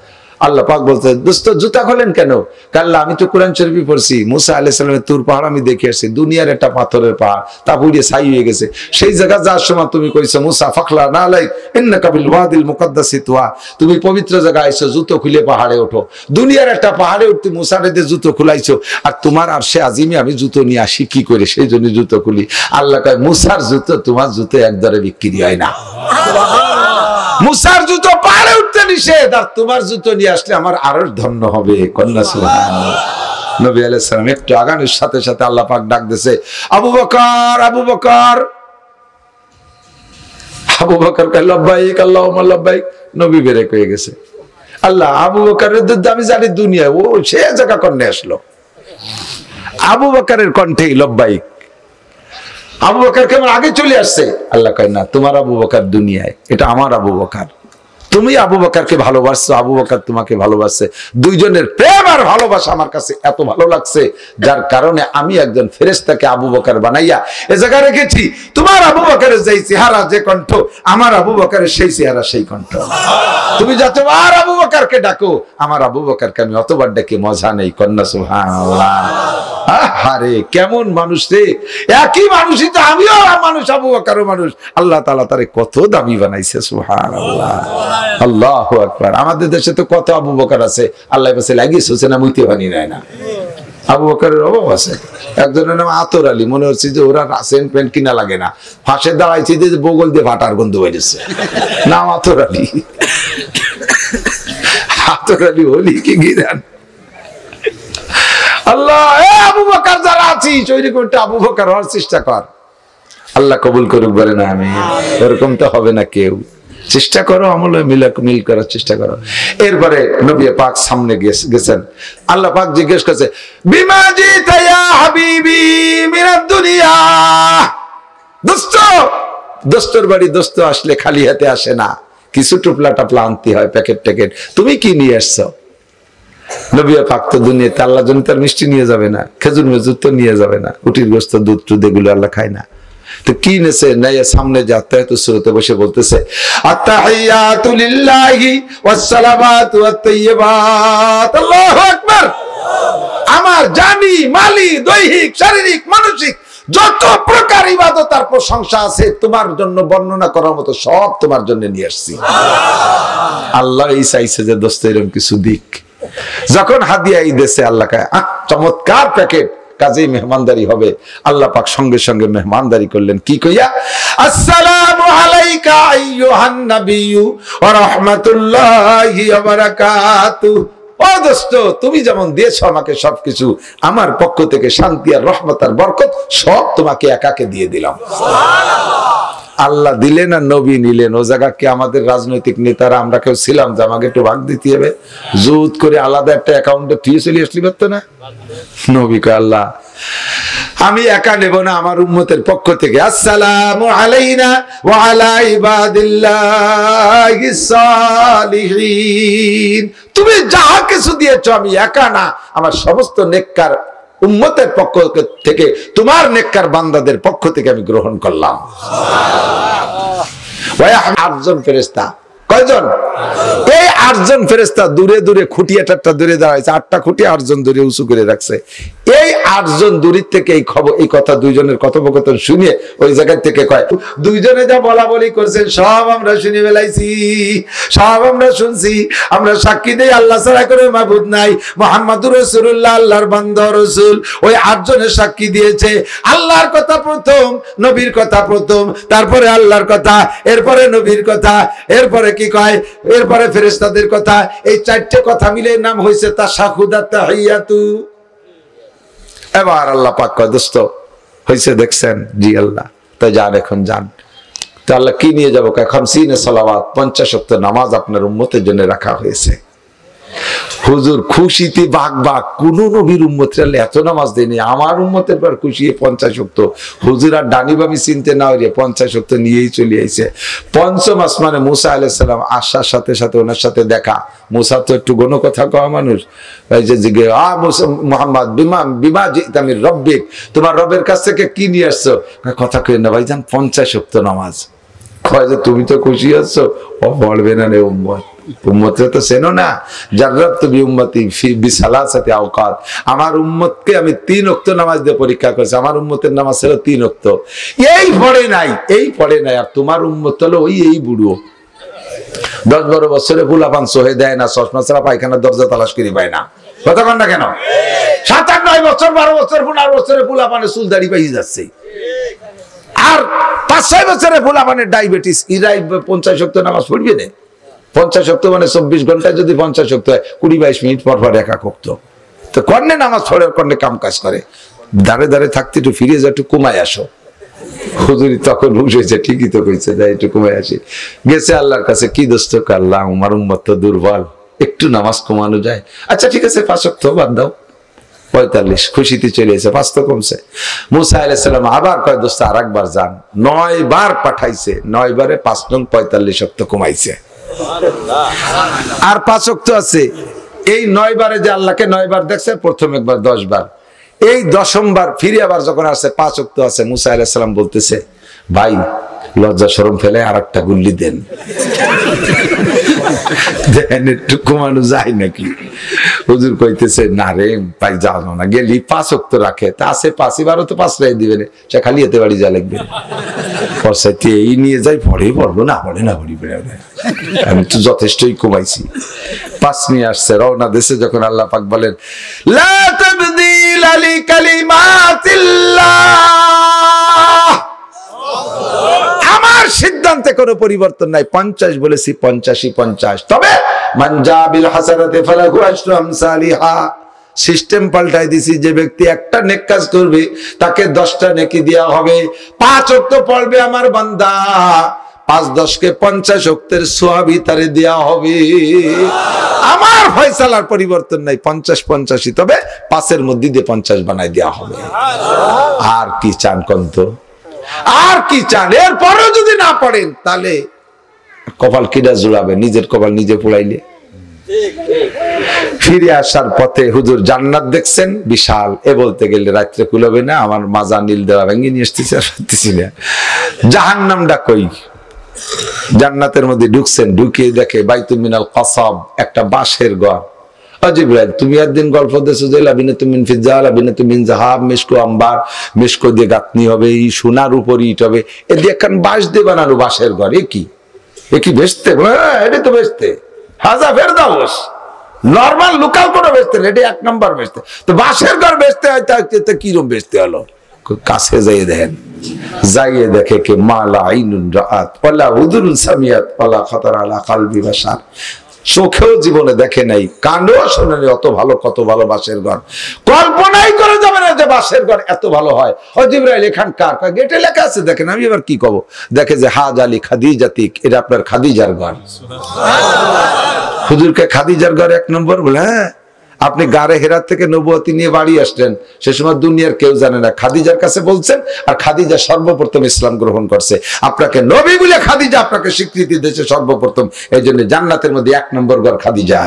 আল্লাহ পাক বলতে, দোস্ত জুতা খোলেন কেন? কাল্লা, আমি তো কোরআন শরীফে পড়ছি, মুসা আলাইহিস সালামের তুর পাহাড় আমি দেখে আসছি, দুনিয়ার একটা পাথরের পাহাড়, তা পুড়িয়ে ছাই হয়ে গেছে। সেই জায়গা যাওয়ার সময় তুমি কইছো, মুসা ফাখলা না আলাইক ইন্নাকা বিল ওয়াদিল মুকাদ্দাসি তুয়া, তুমি পবিত্র জায়গায় আইছো, জুতো খুলে পাহাড়ে ওঠো। দুনিয়ার একটা পাহাড়ে উঠতে মুসারে দিয়ে জুতো খুলাইছো, আর তোমার আরশে আজিমে আমি জুতো নিয়ে আসি কি করে? সেই জন্য জুতো খুলি। আল্লাহ কয়, মুসার জুতো তোমার জুতো একদরে বিক্রি হয় না। মুসার জুতো পাহাড়ে উঠতে নিষেধ, আর তোমার জুতো নিয়ে আসলে আমার আরো ধন্য হবে। কন্যা সুবহানাল্লাহ। নবী আলাইহিস সালাম একটু আগানোর সাথে সাথে আল্লাহ পাক ডাক দিয়েছে, আবু বকর, আবু বকর। আবু বকর কয় লব্বাইক আল্লাহুম্মা লব্বাইক। নবী বেরে কয়ে গেছে। আল্লাহ আবু বকরের আমি জানি দুনিয়ায়, ও সে জায়গা কন্যা আসলো। আবু বকরের কণ্ঠেই লব্বাইক। আবু বকর কেমন আগে চলে আসছে। আল্লাহ কয় না, তোমার আবু বকর দুনিয়ায়, এটা আমার আবু বকর। তুমি আবু বকরকে ভালোবাসছো, আবু বকর তোমাকে ভালোবাসছে। দুইজনের প্রেম আর ভালোবাসা আমার কাছে এত ভালো লাগছে, যার কারণে আমি একজন ফেরেশতাকে আবু বকর বানাইয়া এ জায়গায় রেখেছি। তোমার আবু বকরের যেই চেহারা, যে কণ্ঠ, আমার আবু বকরের সেই চেহারা, সেই কণ্ঠ। তুমি যতবার আবু বকরকে ডাকো, আমার আবু বকরকে আমি অতবার ডেকে মজা নেই। কন্যা সুবহানাল্লাহ। আরে কেমন মানুষ রে, একই মানুষই তো, আমিও মানুষ, আবু বকরও মানুষ। আল্লাহ তাআলা তারে কত দামি বানাইছে। সুবহানাল্লাহ, আল্লাহু আকবার। আমাদের দেশে তো কত আবু বকর আছে, আল্লাহ পাশে লাগিয়েছে, হোসেন মুইতে বানি নেয় না। আবু বকরের অভাব আছে। একজনের নাম আতর আলী, মনে হচ্ছে যে ওরা রাসেন প্যান্ট কিনা লাগে না, ফাঁসে দাঁড়াইছে যে বগল দিয়ে ফাটার গন্ধ বেরিয়েছে, নাম আতর আলী। আতর আলী হলি কি গিরান। আল্লাহ, আবু বকর যারা আছিস ওইরকম একটা আবু বকর হওয়ার চেষ্টা কর। আল্লাহ কবুল করুক বলে না আমি, এরকম তো হবে না কেউ। চেষ্টা করো, আমলে মিল করার চেষ্টা করো। এরপরে নবী পাক সামনে গেছেন। আল্লাহ পাক জিজ্ঞেস করছে, বিমা জিতা ইয়া হাবিবি মিনাদ দুনিয়া। দোস্ত, দোস্তর বাড়ি দোস্ত আসলে খালি হাতে আসে না, কিছু টুপলা টাপলা আনতে হয়, প্যাকেট ট্যাকেট। তুমি কি নিয়ে আসছো? নবী পাক তো দুনিয়াতে আল্লাহ জন্য তার মিষ্টি নিয়ে যাবে না, খেজুর মেজুর তো নিয়ে যাবে না, উটির গোস্ত, দুধ টুধ এগুলো আল্লাহ খায় না। তো কি নেছে নাই, সামনে যাতে তো সুরতে বসে বলতেছে, আত্তাহিয়াতু লিল্লাহি ওয়াস সালামাতু ওয়াত তাইয়্যিবাত। আল্লাহু আকবার। আমার জানি, মালি, দৈহিক, শারীরিক, মানসিক যত প্রকার ইবাদত আর প্রশংসা আছে তোমার জন্য বর্ণনা করার মতো সব তোমার জন্য নিয়ে আসছি। আল্লাহ এই চাইছে যে দোস্ত এরকম কিছু দিক। যখন হাদিয়া দিয়েছে আল্লাহ কয়, চমৎকার প্যাকেট, কাজেই মেহমানদারি হবে। আল্লাহ পাক সঙ্গে সঙ্গে মেহমানদারি করলেন। কি কইয়া? আসসালামু আলাইকা আইয়ুহান নাবিয়্যু ওয়া রাহমাতুল্লাহি ওয়া বারাকাতুহু। ও দোস্ত, তুমি যেমন দিয়েছো আমাকে সবকিছু, আমার পক্ষ থেকে শান্তি আর রহমত আর বরকত সব তোমাকে একাকে দিয়ে দিলাম। আল্লাহ দিলেন আর নবী নিলেন। ও জায়গা কি আমাদের রাজনৈতিক নেতারা আমরা কেউ ছিলাম যে আমাকে একটু ভাগ দিতে হবে, জুত করে আলাদা একটা অ্যাকাউন্টে দিয়ে চলে আসলি পারতো না? নবী কয়, আল্লাহ আমি একা নেব না, আমার উম্মতের পক্ষ থেকে আসসালামু আলাইনা ওয়া আলা ইবাদিল্লাহিস সালিহিন। তুমি যা কিছু দিয়েছো আমি একা না, আমার সমস্ত নেককার উম্মতের পক্ষ থেকে, তোমার নেককার বান্দাদের পক্ষ থেকে আমি গ্রহণ করলাম। আটজন ফেরেশতা। কয়জন? এই আটজন ফেরেশতা দূরে দূরে খুঁটিয়াটা দূরে দাঁড়াইছে, 8টা খুঁটি 8জন দূরে উঁচু করে রাখছে। এই 8জন দূরের থেকে এই খবর, এই কথা দুইজনের কথোপকথন শুনে ওই জায়গা থেকে কয়, দুইজনে যা বলা বলি করছেন সব আমরা শুনে ফেলাইছি, সব আমরা শুনছি। আমরা সাক্ষী দেই আল্লাহ ছাড়া করে মাবুদ নাই, মুহাম্মাদুর রাসূলুল্লাহ আল্লাহর বান্দা রাসূল। ওই 8জনের সাক্ষী দিয়েছে। আল্লাহর কথা প্রথম, নবীর কথা প্রথম, তারপরে আল্লাহর কথা, এরপরে নবীর কথা, এরপরে কি কয়, এরপরে ফেরেশতাদের কথা। এই 4টে কথা মিলে নাম হয়েছে তাশাহুদ আর তাহিয়াতু। এবার আল্লাহ পাক কয়, দোস্ত হয়েছে দেখছেন? জি আল্লাহ। তো যান, এখন যান। তো আল্লাহ কি নিয়ে যাবো? 50 সালাওয়াত, 50 ওয়াক্ত নামাজ আপনার উম্মতের জন্য রাখা হয়েছে। হুজুর খুশিতে বাঘ, কোন নবীর উম্মতের এত নামাজ দেয়নি, আমার উম্মতের পর খুশি 50 ওয়াক্ত। হুজুর আর ডানি বামি চিনতে না হইলে 50 ওয়াক্ত নিয়েই চলে আইছে। পঞ্চম আসমানে মুসা আলাইহিস সালাম আসার সাথে সাথে ওনার সাথে দেখা। মুসা তো একটু গণ কথা কওয়া মানুষ, এই যে জিজ্ঞে মুহাম্মদ বিমা জিতা মির রব্বিক, তোমার রবের কাছ থেকে কি নিয়ে আসছো? কথা কই না ভাইজান, 50 ওয়াক্ত নামাজ। কয় যে তুমি তো খুশি আছো, ও বলবে না রে উম্মত, উম্মতরে তো চেনো না। জাররাতু বিউম্মতি ফি বিসালাসাতি আওকাত। আমার উম্মতকে আমি 3 ওয়াক্ত নামাজ দিয়ে পরীক্ষা করেছি। আমার উম্মতের নামাজ ছিল 3 ওয়াক্ত। এই পড়ে নাই। আর তোমার উম্মত হলো এই বুড়ো, 10-12 বছরে ফুলাপান সহে দেয় না, চশমা ছাড়া পায়খানার দরজা তালাশ করি পায় না। কথা কন না কেন? 7-8-9 বছর, 12 বছর, 15 বছরে ফুলাপানে চুল দাড়ি পাই যাচ্ছে। আর 5-6 বছরের পোলা মানে ডায়াবেটিস, ইরাই 50 ওয়াক্ত নামাজ পড়বে না। 50 ওয়াক্ত মানে 24 ঘন্টায় যদি 50 ওয়াক্ত হয়, 20-22 মিনিট পর পর একা ওয়াক্ত। তো কর্ণে নামাজ পড়ে, কর্ণে কাম কাজ করে, দাঁড়ে দাঁড়ে থাকতে একটু ফিরে যা, একটু কমায় আসো। হুজুরি তখন বুঝেছে, ঠিকই তো কইছে, যাই একটু কমায় আসি। গেছে আল্লাহর কাছে, কি দোস্ত, আল্লাহ আমার উম্মত তো দুর্বল, একটু নামাজ কমানো যায়? আচ্ছা ঠিক আছে, 5 ওয়াক্ত বাদ দাও। 45 খুশিতে চলে এসে 5 তো কমছে। মুসা আলাইহিস সালাম আবার কয়, দোস্ত আরেকবার যান। 9 বার পাঠাইছে, 9 বারে 5 নং 45 ওয়াক্ত কমাইছে। আর 5 ওয়াক্ত আছে। এই 9 বারে যে আল্লাহকে 9 বার দেখছে, প্রথম একবার 10 বার, এই 10ম বার ফিরে আবার যখন আসছে 5 ওয়াক্ত আছে, মুসা আলাইহিস সালাম বলতেছে, ভাই লজ্জা শরম ফেলে আরেকটা গুল্লি দেন, দেন একটু কমানো যায় নাকি? হুজুর কইতেছে, না রে ভাই, যাও না, গেলি 5 ওয়াক্ত রাখে, তা আছে 5 বারও তো 5 রাই দিবেন, সে খালি এতে বাড়ি যা লাগবে, পয়সাতে এই নিয়ে যাই, পড়ে পড়বো, না পড়ে না পড়ি, আমি তো যথেষ্টই কমাইছি। 5 নিয়ে আসছে, রওনা দেশে যখন আল্লাহ পাক বলেন, লা তাবদীলা লিকালিমাতিল্লাহ, আমার সিদ্ধান্তে কোনো পরিবর্তন নাই। 50 বলেছি, 50 তবে মান জা বিল হাসানাতি ফালাহু আশরু আমসালিহা, সিস্টেম পাল্টাই দিছি, যে ব্যক্তি একটা নেক কাজ করবে তাকে 10টা নেকি দেওয়া হবে। 5 ওয়াক্ত পড়বে আমার বান্দা, 5-10 কে 50 ওয়াক্তের সওয়াবই তারে দেওয়া হবে। আমার ফয়সালার পরিবর্তন নাই, 50 তবে 5-এর মধ্যে দিয়ে 50 বানাই দেওয়া হবে। আর কি চান কন্ত, আর কি চান? এরপরেও যদি না পড়েন তাহলে কপাল কিডা জোড়াবে, নিজের কপাল নিজে পোড়াইলে। ফিরে আসার পথে হুজুর জান্নাত দেখছেন বিশাল, এ বলতে গেলে রাত্রে কুলাবে না, আমার মাজা নীল দেওয়া ভেঙে নিয়ে আসতেছি, আর পারতেছি না। জাহান্নামটা কই? জান্নাতের মধ্যে ঢুকছেন, ঢুকিয়ে দেখে বাইতুল মিনাল কাসাব, একটা বাঁশের ঘর। জিবরাইল, তুমি একদিন গল্প দেছো যে লাবিনাতুম মিন ফিজ্জা, লাবিনাতুম মিন যাহাব, মিশকো আম্বার, মিশকো দিয়ে গাঁথনি হবে, এই সোনার উপর ইট হবে, এ দিয়ে একখান বাঁশ দিয়ে বানানো বাঁশের ঘর। এ কি বেচতে? এটা তো বেচতে হাজা ফেরদাউস, নরমাল লোকাল কোনো বেচতে না, এটা 1 নম্বর বেচতে। তো বাঁশের ঘর বেচতে হয়, তা কিরম বেচতে হলো? কাছে যাইয়ে দেখেন, যাইয়ে দেখে কে মালা আইনুন রাআত ওয়ালা উযুনুন সামিয়াত ওয়ালা খাতার আলা কলবি বাশার, চোখেও জীবনে দেখে নাই, কানেও শোনেনি অত ভালো, কত ভালো বাঁশের ঘর। কল্পনাই করে যাবে না যে বাঁশের ঘর এত ভালো হয়। ও জিবরাইল, এখানকার গেটে লেখা আছে, দেখেন। আমি এবার কি কব? দেখে যে হাজ আলী খাদিজাতিক, এটা আপনার খাদিজার ঘর। হুজুরকে খাদিজার ঘর 1 নম্বর বলে? হ্যাঁ, আপনি গারে হেরাত থেকে নবুয়তি নিয়ে বাড়ি আসলেন, সে সময় দুনিয়ার কেউ জানে না, খাদিজার কাছে বলছেন, আর খাদিজা সর্বপ্রথম ইসলাম গ্রহণ করছে। আপনাকে নবী বলে খাদিজা আপনাকে স্বীকৃতি দিয়েছে সর্বপ্রথম, এই জন্য জান্নাতের মধ্যে 1 নম্বর ঘর খাদিজা।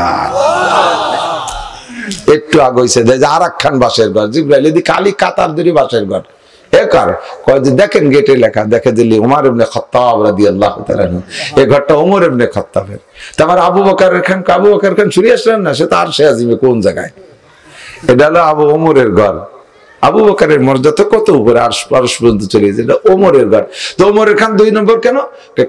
একটু আগে হইছে যে আরেকখান বাঁশের ঘর, জিবরাইল এদিকে খালি কাতার ধরে বাঁশের ঘর। দেখেন গেটে লেখা, দেখে দিল্লি ওমর ইবনে খাত্তাব রাদিয়াল্লাহু তাআলা, এই ঘরটা ওমর ইবনে খাত্তাবের। তারপর আবু বকরের খান, আবু বকর খান ছুরি আসলেন না, সে তো আর সে আজিমে কোন জায়গায়, এটা হলো আবু ওমরের ঘর। আবু বকরের মর্যাদা কত উপরে, আর পারস পর্যন্ত চলে গেছে, এটা ওমরের ঘর। তো ওমরের খান 2 নম্বর কেন?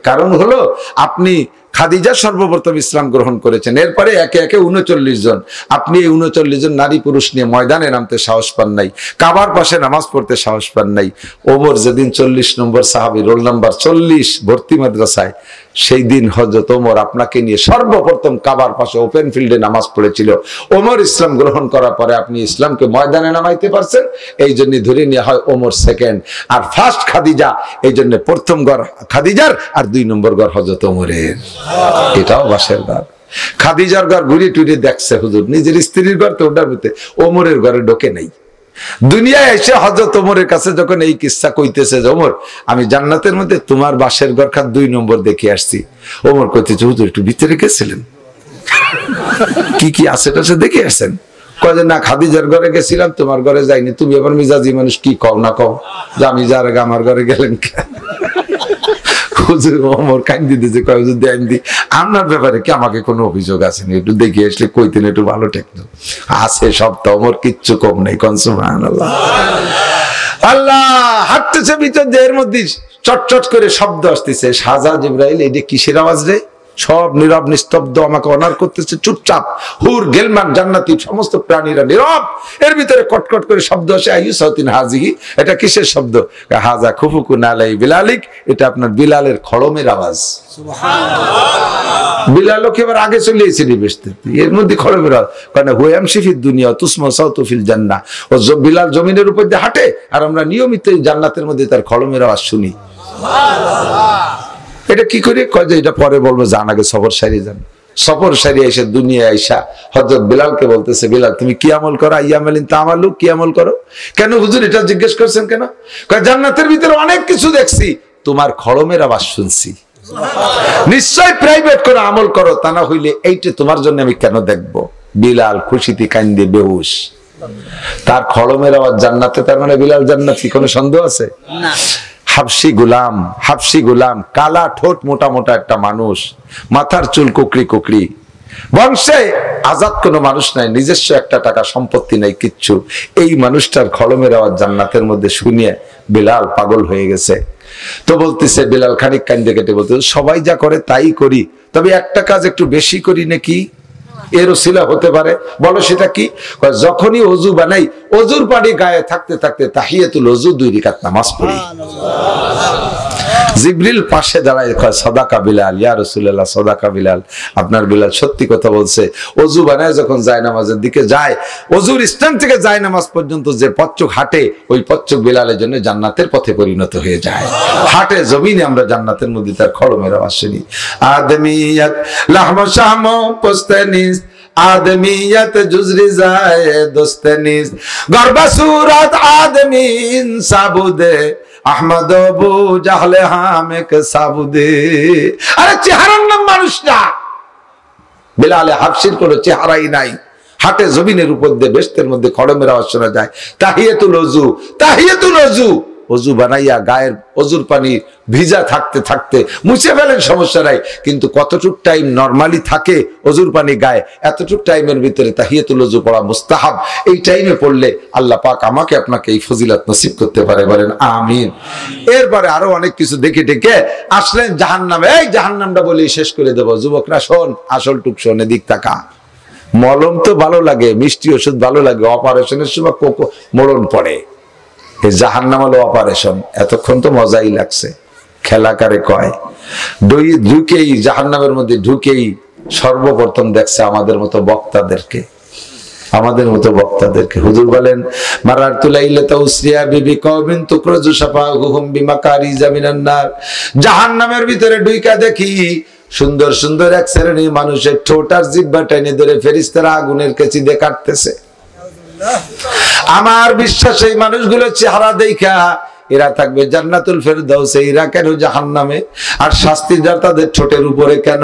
কারণ হলো আপনি খাদিজা সর্বপ্রথম ইসলাম গ্রহণ করেছেন, এরপরে একে একে 39 জন। আপনি এই 39 জন নারী পুরুষ নিয়ে ময়দানে নামতে সাহস পান নাই, কাবার পাশে নামাজ পড়তে সাহস পান নাই। ওমর যেদিন 40 নম্বর সাহাবী, রোল নাম্বার 40, ভর্তি মাদ্রাসায়, সেই দিন হযরত ওমর আপনাকে নিয়ে সর্বপ্রথম কাবার পাশে ওপেন ফিল্ডে নামাজ পড়েছিল। ওমর ইসলাম গ্রহণ করার পরে আপনি ইসলামকে ময়দানে নামাইতে পারছেন, এই জন্য ধরে নেওয়া হয় ওমর সেকেন্ড, আর ফার্স্ট খাদিজা। এই জন্য প্রথম ঘর খাদিজার, আর 2 নম্বর ঘর হযরত ওমরের। এটাও বাঁশের ঘর। খাদিজার ঘর ঘুরে টুরে দেখছে হুজুর, নিজের স্ত্রীর ঘর তো ওটার ভিতরে, ওমরের ঘরে ঢোকে নাই। দুনিয়ায় এসে হযরত ওমরের কাছে যখন এই কিসসা কইতেছে যে ওমর, আমি জান্নাতের মধ্যে তোমার বাঁশের ঘর খাত 2 নম্বর দেখে আসছি। ওমর কইতেছে, হুজুর একটু ভিতরে গেছিলেন, কি আছে টাছে দেখে আসছেন? কয় যে না, খাদিজার ঘরে গেছিলাম, তোমার ঘরে যাইনি। তুমি আবার মিজাজি মানুষ, কি কও না কও যে আমি যার আগে আমার ঘরে গেলেন। হুজুর ওমর কান্দি দিয়েছে, কয় হুজুর দেন দি, আপনার ব্যাপারে কি আমাকে কোনো অভিযোগ আছে না? একটু দেখে আসলে কইতেন, একটু ভালো ঠেকতো। আছে সব, তো ওমর কিচ্ছু কম নাই। কোন সুবহানাল্লাহ। আল্লাহ হাঁটতেছে ভিতর, দেহের মধ্যে চটচট করে শব্দ আসতেছে। সাজা জিবরাইল, এটা কিসের আওয়াজ রে? সব নীরব নিস্তব্ধ, আমাকে অনার করতেছে, চুপচাপ। হুর গেলমান জান্নাতি সমস্ত প্রাণীরা নীরব। এর ভিতরে কটকট করে শব্দ আসে, আইয়ুসাতিন হাজিহি, এটা কিসের শব্দ? হাজা খুফুকুন আলাই বিলালিক, এটা আপনার বিলালের খড়মের আওয়াজ। বিলালও কি এবার আগে চলে এসেছিলি বেসতে, এর মধ্যে খড়মের আওয়াজ। কারণ হুয়াম শিফিদ দুনিয়া তুসমা সাউতুফিল জান্নাহ, ও বিলাল জমিনের উপর দিয়ে হাঁটে আর আমরা নিয়মিত জান্নাতের মধ্যে তার খড়মের আওয়াজ শুনি। এটা কি করে কয় যে এটা পরে বলবো, জান আগে সফর সারি যান। সফর সারি এসে দুনিয়া আইসা হযরত বিলালকে বলতেছে, বিলাল তুমি কি আমল করো? আইয়ামালিন তামালু, কি আমল করো? কেন হুজুর এটা জিজ্ঞেস করছেন কেন? কয় জান্নাতের ভিতরে অনেক কিছু দেখছি, তোমার খড়মের আওয়াজ শুনছি। নিশ্চয় প্রাইভেট করে আমল করো, তা না হইলে এইটা তোমার জন্য আমি কেন দেখবো? বিলাল খুশিতে কান্দে বেহুশ। তার খড়মের আওয়াজ জান্নাতে, তার মানে বিলাল জান্নাতি, কোনো সন্দেহ আছে? না। হাবশি গোলাম, কালা ঠোঁট, মোটা মোটা একটা মানুষ, মাথার চুল কুকড়ি কুকড়ি, বংশে আজাদ কোনো মানুষ নাই, নিজস্ব একটা টাকা সম্পত্তি নাই, কিচ্ছু। এই মানুষটার খড়মের আওয়াজ জান্নাতের মধ্যে শুনিয়ে বিলাল পাগল হয়ে গেছে। তো বলতেছে বিলাল খানিক কান্দে কেটে বলতে, সবাই যা করে তাই করি, তবে একটা কাজ একটু বেশি করি নাকি, এর ওসিলা হতে পারে, বলো সেটা কি? যখনই ওযু বানাই, ওযুর পানি গায়ে থাকতে থাকতে তাহিয়াতুল ওযু 2 রাকাত নামাজ পড়ি। জিবরিল পাশে দাঁড়ায় কয়, সাদাকা বিলাল, ইয়া রাসূলুল্লাহ, সাদাকা বিলাল, আপনার বিলাল সত্যি কথা বলছে। ওযু বানায় যখন যায় নামাজের দিকে যায়, ওযুর স্থান থেকে যায় নামাজ পর্যন্ত যে পথচক হাঁটে, ওই পথচক বিলালের জন্য জান্নাতের পথে পরিণত হয়ে যায়। হাঁটে জমিনে আমরা জান্নাতের মধ্যে তার খড়মের আওয়াজ শুনি। আদমিয়াত লাহম শাম পোস্তানিস, आदमियत जुजरी जाए दोस्तनिस, गरबा सूरत आदमी साबुदे, আহমদ আবু জাহলে হামেক সাবুদে। আরে চেহারার নাম মানুষ না, বিলালে হাবশির কোনো চেহারাই নাই। হাটে জমিনের উপর দিয়ে বেহেশতের মধ্যে খড়মের আওয়াজ শোনা যায়। তাহিয়াতুল ওযু, তাহিয়াতুল ওযু, ওযু বানাইয়া গায়ের ওযুর পানি ভিজা থাকতে থাকতে মুছে ফেলেন, সমস্যা নাই, কিন্তু কতটুক টাইম নরমালি থাকে ওযুর পানি গায়ে, এতটুক টাইমের ভিতরে তাহিয়াতুল ওযু পড়া মুস্তাহাব। এই টাইমে পড়লে আল্লাহ পাক আমাকে আপনাকে এই ফজিলত নসিব করতে পারে, বলেন আমিন। এরপরে আরো অনেক কিছু দেখে ডেকে আসলেন জাহান্নামে। এই জাহান্নামটা বলেই শেষ করে দেব। যুবকরা শোন, আসল টুক শোন, এদিক তাকা। মলম তো ভালো লাগে, মিষ্টি ওষুধ ভালো লাগে, অপারেশনের সময় মরণ পড়ে। এই জাহান্নাম হলো অপারেশন। এতক্ষণ তো মজাই লাগছে, খেলাকারে কয়। ঢুকেই জাহান্নামের মধ্যে ঢুকেই সর্বপ্রথম দেখছে আমাদের মতো বক্তাদেরকে, আমাদের মতো বক্তাদেরকে। হুজুর বলেন, মারারতু লাইলাতা উসরিয়া বিবি কওমিন তুকরাজু শাফাহুম বিমাকারিজা মিনান নার। জাহান্নামের ভিতরে ঢুইকা দেখি সুন্দর সুন্দর এক শ্রেণীর মানুষের ঠোঁট আর জিহ্বা টেনে ধরে ফেরেশতারা আগুনের কেচি দিয়ে কাটতেছে। আমার বিশ্বাস এই মানুষগুলো চেহারা দেখা এরা থাকবে জান্নাতুল ফেরদাউসে, এরা কেন জাহান্নামে? আর শাস্তি যা তাদের ঠোঁটের উপরে কেন?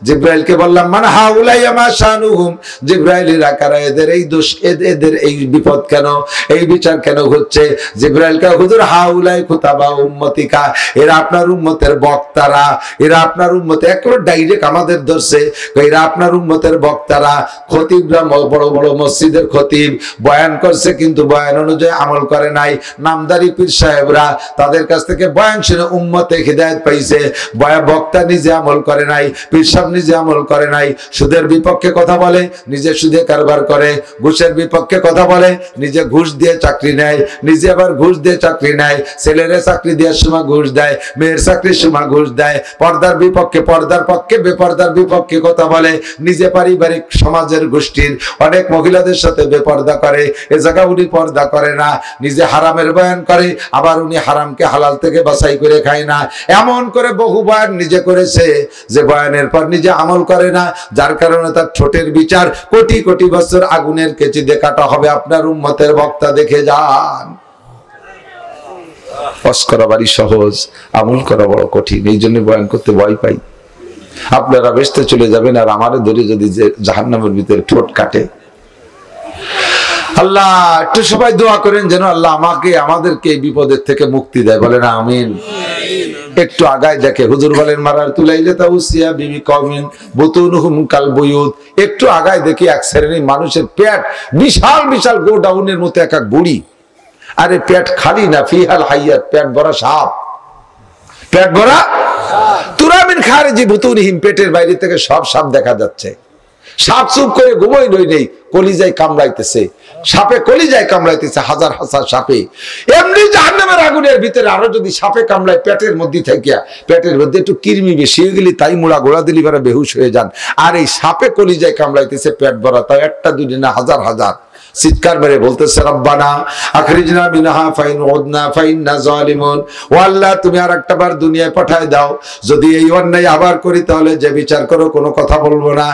জিবরাইলকে বললাম, মান হাউলাই মা শানুহুম, জিবরাইল এরা কারা, এদের এই দোষ, এদের এই বিপদ কেন, এই বিচার কেন হচ্ছে? জিবরাইলকে, হুজুর হাউলাই খুতাবা উম্মতিকা, এরা আপনার উম্মতের বক্তারা, এরা আপনার উম্মতে, একেবারে ডাইরেক্ট আমাদের ধরছে, এরা আপনার উম্মতের বক্তারা। খতিবরা বড় বড় মসজিদের খতিব বয়ান করছে, কিন্তু বয়ান অনুযায়ী আমল করে নাই। নামদারি পীর সাহেব তাদের কাছ থেকে বয়ান শুনে উম্মতে হিদায়াত পাইছে, বক্তা নিজে আমল করে নাই, পীর সাহেব নিজে আমল করে নাই। সুদের বিপক্ষে কথা বলে, নিজে সুদে কারবার করে। ঘুষের বিপক্ষে কথা বলে, নিজে ঘুষ দিয়ে চাকরি নেয়, নিজে আবার ঘুষ দিয়ে চাকরি নেয়। ছেলেরে চাকরি দেওয়ার সময় ঘুষ দেয়, মেয়ের চাকরির সময় ঘুষ দেয়। পর্দার বিপক্ষে, পর্দার পক্ষে, বেপর্দার বিপক্ষে কথা বলে। নিজে পারিবারিক সমাজের গোষ্ঠীর অনেক মহিলাদের সাথে বেপর্দা করে, এ জায়গা উনি পর্দা করে না। নিজে হারামের বয়ান করে, আবার উনি হারামকে হালাল থেকে বাছাই করে খায় না। এমন করে বহু বয়ান নিজে করেছে, যে বয়ানের পর নিজে আমল করে না, যার কারণে তার ঠোঁটের বিচার কোটি কোটি বছর আগুনের কেচি দিয়ে কাটা হবে। আপনার উম্মতের বক্তা দেখে যান। ওয়াজ করা বাড়ি সহজ, আমল করা বড় কঠিন, এই জন্য বয়ান করতে ভয় পাই। আপনারা বেহেশতে চলে যাবেন, আর আমারে ধরে যদি জাহান্নামের ভিতরে ঠোঁট কাটে। আল্লাহ একটু সবাই দোয়া করেন যেন আল্লাহ আমাকে, আমাদেরকে এই বিপদের থেকে মুক্তি দেয়, বলেন আমিন। একটু আগায় দেখে, হুজুর বলেন, মারারতু লাইলাতা উসরিয়া বিবি কওমিন বুতুনহুম কাল বুয়ুত। একটু আগায় দেখি এক শ্রেণীর মানুষের পেট বিশাল বিশাল গোডাউনের মতো এক এক বুড়ি। আরে পেট খালি না, ফিহাল হাইয়াত, পেট ভরা সাপ, পেট ভরা তুরামিন খারিজি বুতুনিহিম, পেটের বাইরে থেকে সব সাপ দেখা যাচ্ছে। সাপ চুপ করে ঘুমোই নেই, কলিজায় কামড়াইতেছে, সাপে কলিজায় কামড়াইতেছে, হাজার হাজার সাপে। এমনি জাহান্নামের আগুনের ভিতরে আরো যদি সাপে কামড়ায় পেটের মধ্যে থাকিয়া, পেটের মধ্যে একটু কৃমি বেশি হয়ে গেলে তাই মুড়া গোড়া দিলি পরে বেহুশ হয়ে যান। আর এই সাপে কলিজায় কামড়াইতেছে পেট ভরা, তাই একটা দুটি না হাজার হাজার। চিৎকার মেরে বলতেছে রব্বানা আখরিজনা মিনহা ফাইন উদনা ফাইন্না জালিমুন, ও আল্লাহ তুমি আরেকটা বার দুনিয়ায় পাঠায় দাও, যদি এই অন্যায় আবার করি তাহলে যে বিচার করো কোনো কথা বলবো না।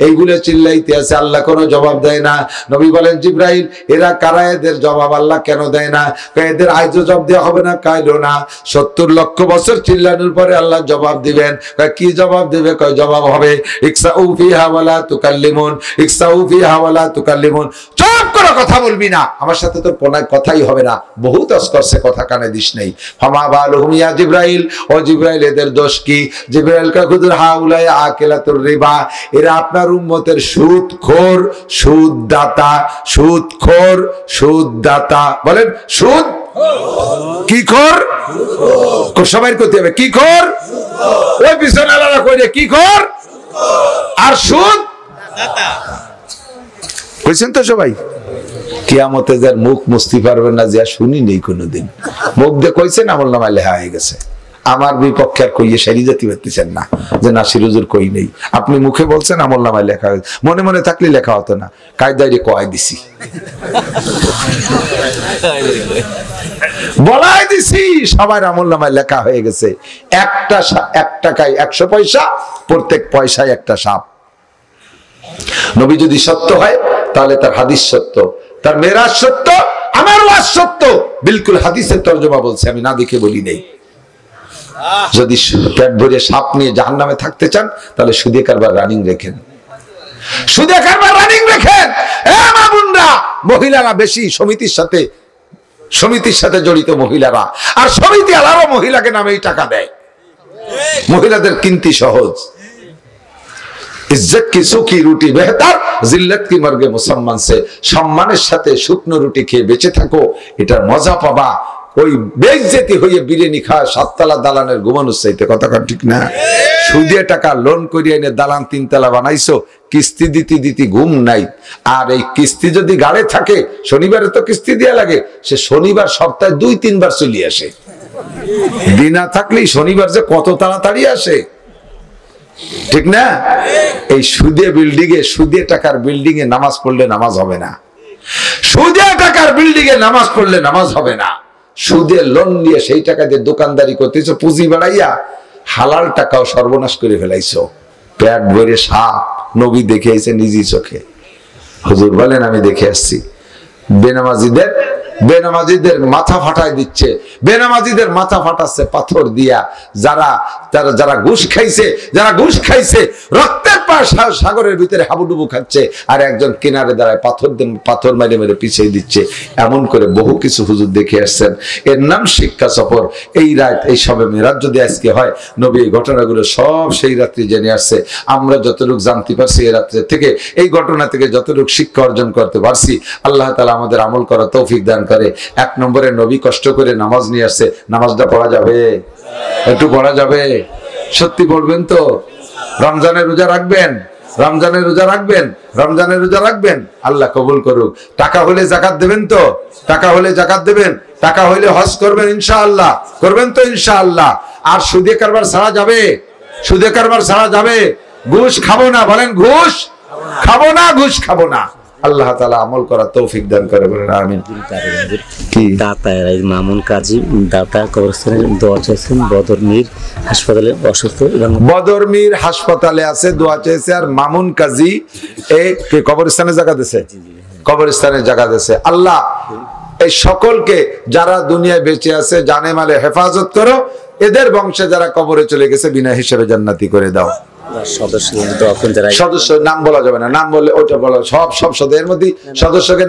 এইগুলো চিল্লাইতে আছে, আল্লাহ কোনো জবাব দেয় না। নবী বলেন জিবরাইল এরা কারা, এদের জবাব আল্লাহ কেন দেয় না? এদের আজও জবাব দেওয়া হবে না, কাইলো না, 70 লক্ষ বছর চিল্লানোর পরে আল্লাহ জবাব দিবেন। কি জবাব দিবে? কয় জবাব হবে ইকসাউ ফিহা ওয়ালা তুকাল্লিমুন, ইকসাউ ফিহা ওয়ালা তুকাল্লিমুন, চুপ কোনো কথা বলবি না, আমার সাথে তোর কোনো কথাই হবে না, বহুত অস করছে, কথা কানে দিস নেই। ফামা বালুহুম ইয়া জিবরাইল, ও জিবরাইল এদের দোষ কি? জিবরাইল কা খুদুর হাউলাই আকিলাতুর রিবা, এরা আপনার উম্মতের সুদখোর সুদদাতা, সুদখোর সুদদাতা। বলেন সুদ কি খোর? সবাই করতে হবে কি খোর? ওই পিছনে আলাদা করে কি খোর আর সুদ দাতা কইছেন তো সবাই। কিয়ামতে যার মুখ মুছতে পারবেন না, যা শুনি নেই কোনোদিন, মুখ দিয়ে কইছেন আমলনামায় লেখা হয়ে গেছে। আমার বিপক্ষে আর কইয়ে সারি জাতি পারতেছেন না যে নাসির হুজুর কই নেই, আপনি মুখে বলছেন আমলনামায় লেখা হয়েছে, মনে মনে থাকলে লেখা হতো না, কায়দায় কয় দিছি, বলাই দিছি, সবার আমলনামায় লেখা হয়ে গেছে। একটা 1 টাকায় 100 পয়সা, প্রত্যেক পয়সায় একটা সাপ। নবী যদি সত্য হয় তাহলে তার হাদিস সত্য, তার মেরাজ সত্য, আমার ওয়াজ সত্য, বিলকুল হাদিসের তরজমা বলছে, আমি না দেখে বলি নেই। যদি পেট ভরে সাপ নিয়ে জাহান্নামে থাকতে চান তাহলে সুদে কারবার রানিং রেখেন, সুদে কারবার রানিং রেখেন। মা বোনরা, মহিলারা বেশি সমিতির সাথে জড়িত মহিলারা, আর সমিতি আলাদা মহিলাকে নামেই টাকা দেয়। মহিলাদের কিনতি সহজ, ইজ্জত কি সুখী রুটি বেহতার, জিল্লত কি মর্গে মুসলমান সে, সম্মানের সাথে শুকনো রুটি খেয়ে বেঁচে থাকো, এটার মজা পাবা। ওই বেইজ্জতি হয়ে বিরিয়ানি খায় 7 তলা দালানের ঘুমানোর চাইতে, কথা ঠিক না? সুদে টাকা লোন করিয়ে এনে দালান 3 তলা বানাইছো, কিস্তি দিতে ঘুম নাই। আর এই কিস্তি যদি গাড়ে থাকে, শনিবারে তো কিস্তি দেয়া লাগে, সে শনিবার সপ্তাহে 2-3 বার চলে আসে, দিনা থাকলেই শনিবার যে কত তাড়াতাড়ি আসে, ঠিক না? এই সুদে বিল্ডিং এ, সুদে টাকার বিল্ডিং এ নামাজ পড়লে নামাজ হবে না, সুদে টাকার বিল্ডিং এ নামাজ পড়লে নামাজ হবে না। সুদে লোন নিয়ে সেই টাকা দিয়ে দোকানদারি করতেছো, পুঁজি বাড়াইয়া হালাল টাকাও সর্বনাশ করে ফেলাইছো। পেট ভরে সাপ, নবী দেখে এসে নিজেই চোখে। হুজুর বলেন আমি দেখে আসছি, বেনামাজিদের মাথা ফাটাই দিচ্ছে, বেনামাজিদের মাথা ফাটাচ্ছে পাথর দিয়া। যারা ঘুষ খাইছে রক্তের পার সাগরের ভিতরে হাবুডুবু খাচ্ছে, আর একজন কিনারে দাঁড়ায় পাথর মেরে মেরে পিছিয়ে দিচ্ছে। এমন করে বহু কিছু হুজুর দেখে আসছেন। এর নাম শিক্ষা সফর। এই রাত, এই সবে মেরাজ যদি আজকে হয়, নবী এই ঘটনাগুলো সব সেই রাত্রি জেনে আসছে। আমরা যতটুকু জানতে পারছি এই রাত্রে থেকে, এই ঘটনা থেকে যতটুকু শিক্ষা অর্জন করতে পারছি, আল্লাহ তাআলা আমাদের আমল করা তৌফিক দান করে। 1 নম্বরে নবী কষ্ট করে নামাজ নিয়ে আসছে, নামাজটা পড়া যাবে? একটু পড়া যাবে? সত্যি পড়বেন তো? রমজানের রোজা রাখবেন, রমজানের রোজা রাখবেন, রমজানের রোজা রাখবেন, আল্লাহ কবুল করুক। টাকা হলে যাকাত দেবেন তো? টাকা হলে যাকাত দেবেন, টাকা হলে হজ করবেন ইনশাআল্লাহ, করবেন তো ইনশাআল্লাহ। আর সুদে কারবার ছাড়া যাবে? সুদে কারবার ছাড়া যাবে? ঘুষ খাবো না, বলেন ঘুষ খাবো না, ঘুষ খাবো না। আল্লাহ তাআলা আমল করার তৌফিক দান করে, বলেন আমিন। কি দাতা মামুন কাজী দাতা কবরস্থানে দোয়া চাইছেন, বদর মীর হাসপাতালে অসুস্থ, এবং বদর মীর হাসপাতালে আছে, দোয়া চাইছে। আর মামুন কাজী এই কবরস্থানে জায়গা দিয়েছে, কবরস্থানে জায়গা দিয়েছে। আল্লাহ এই সকলকে যারা দুনিয়ায় বেঁচে আছে জানে মালে হেফাজত করো, এদের বংশে যারা কবরে চলে গেছে বিনা হিসেবে জান্নাতি করে দাও। সদস্য নাম বলা যাবে না, নাম বললে ওটা বলা, সব সদস্যদের মধ্যে সদস্যকে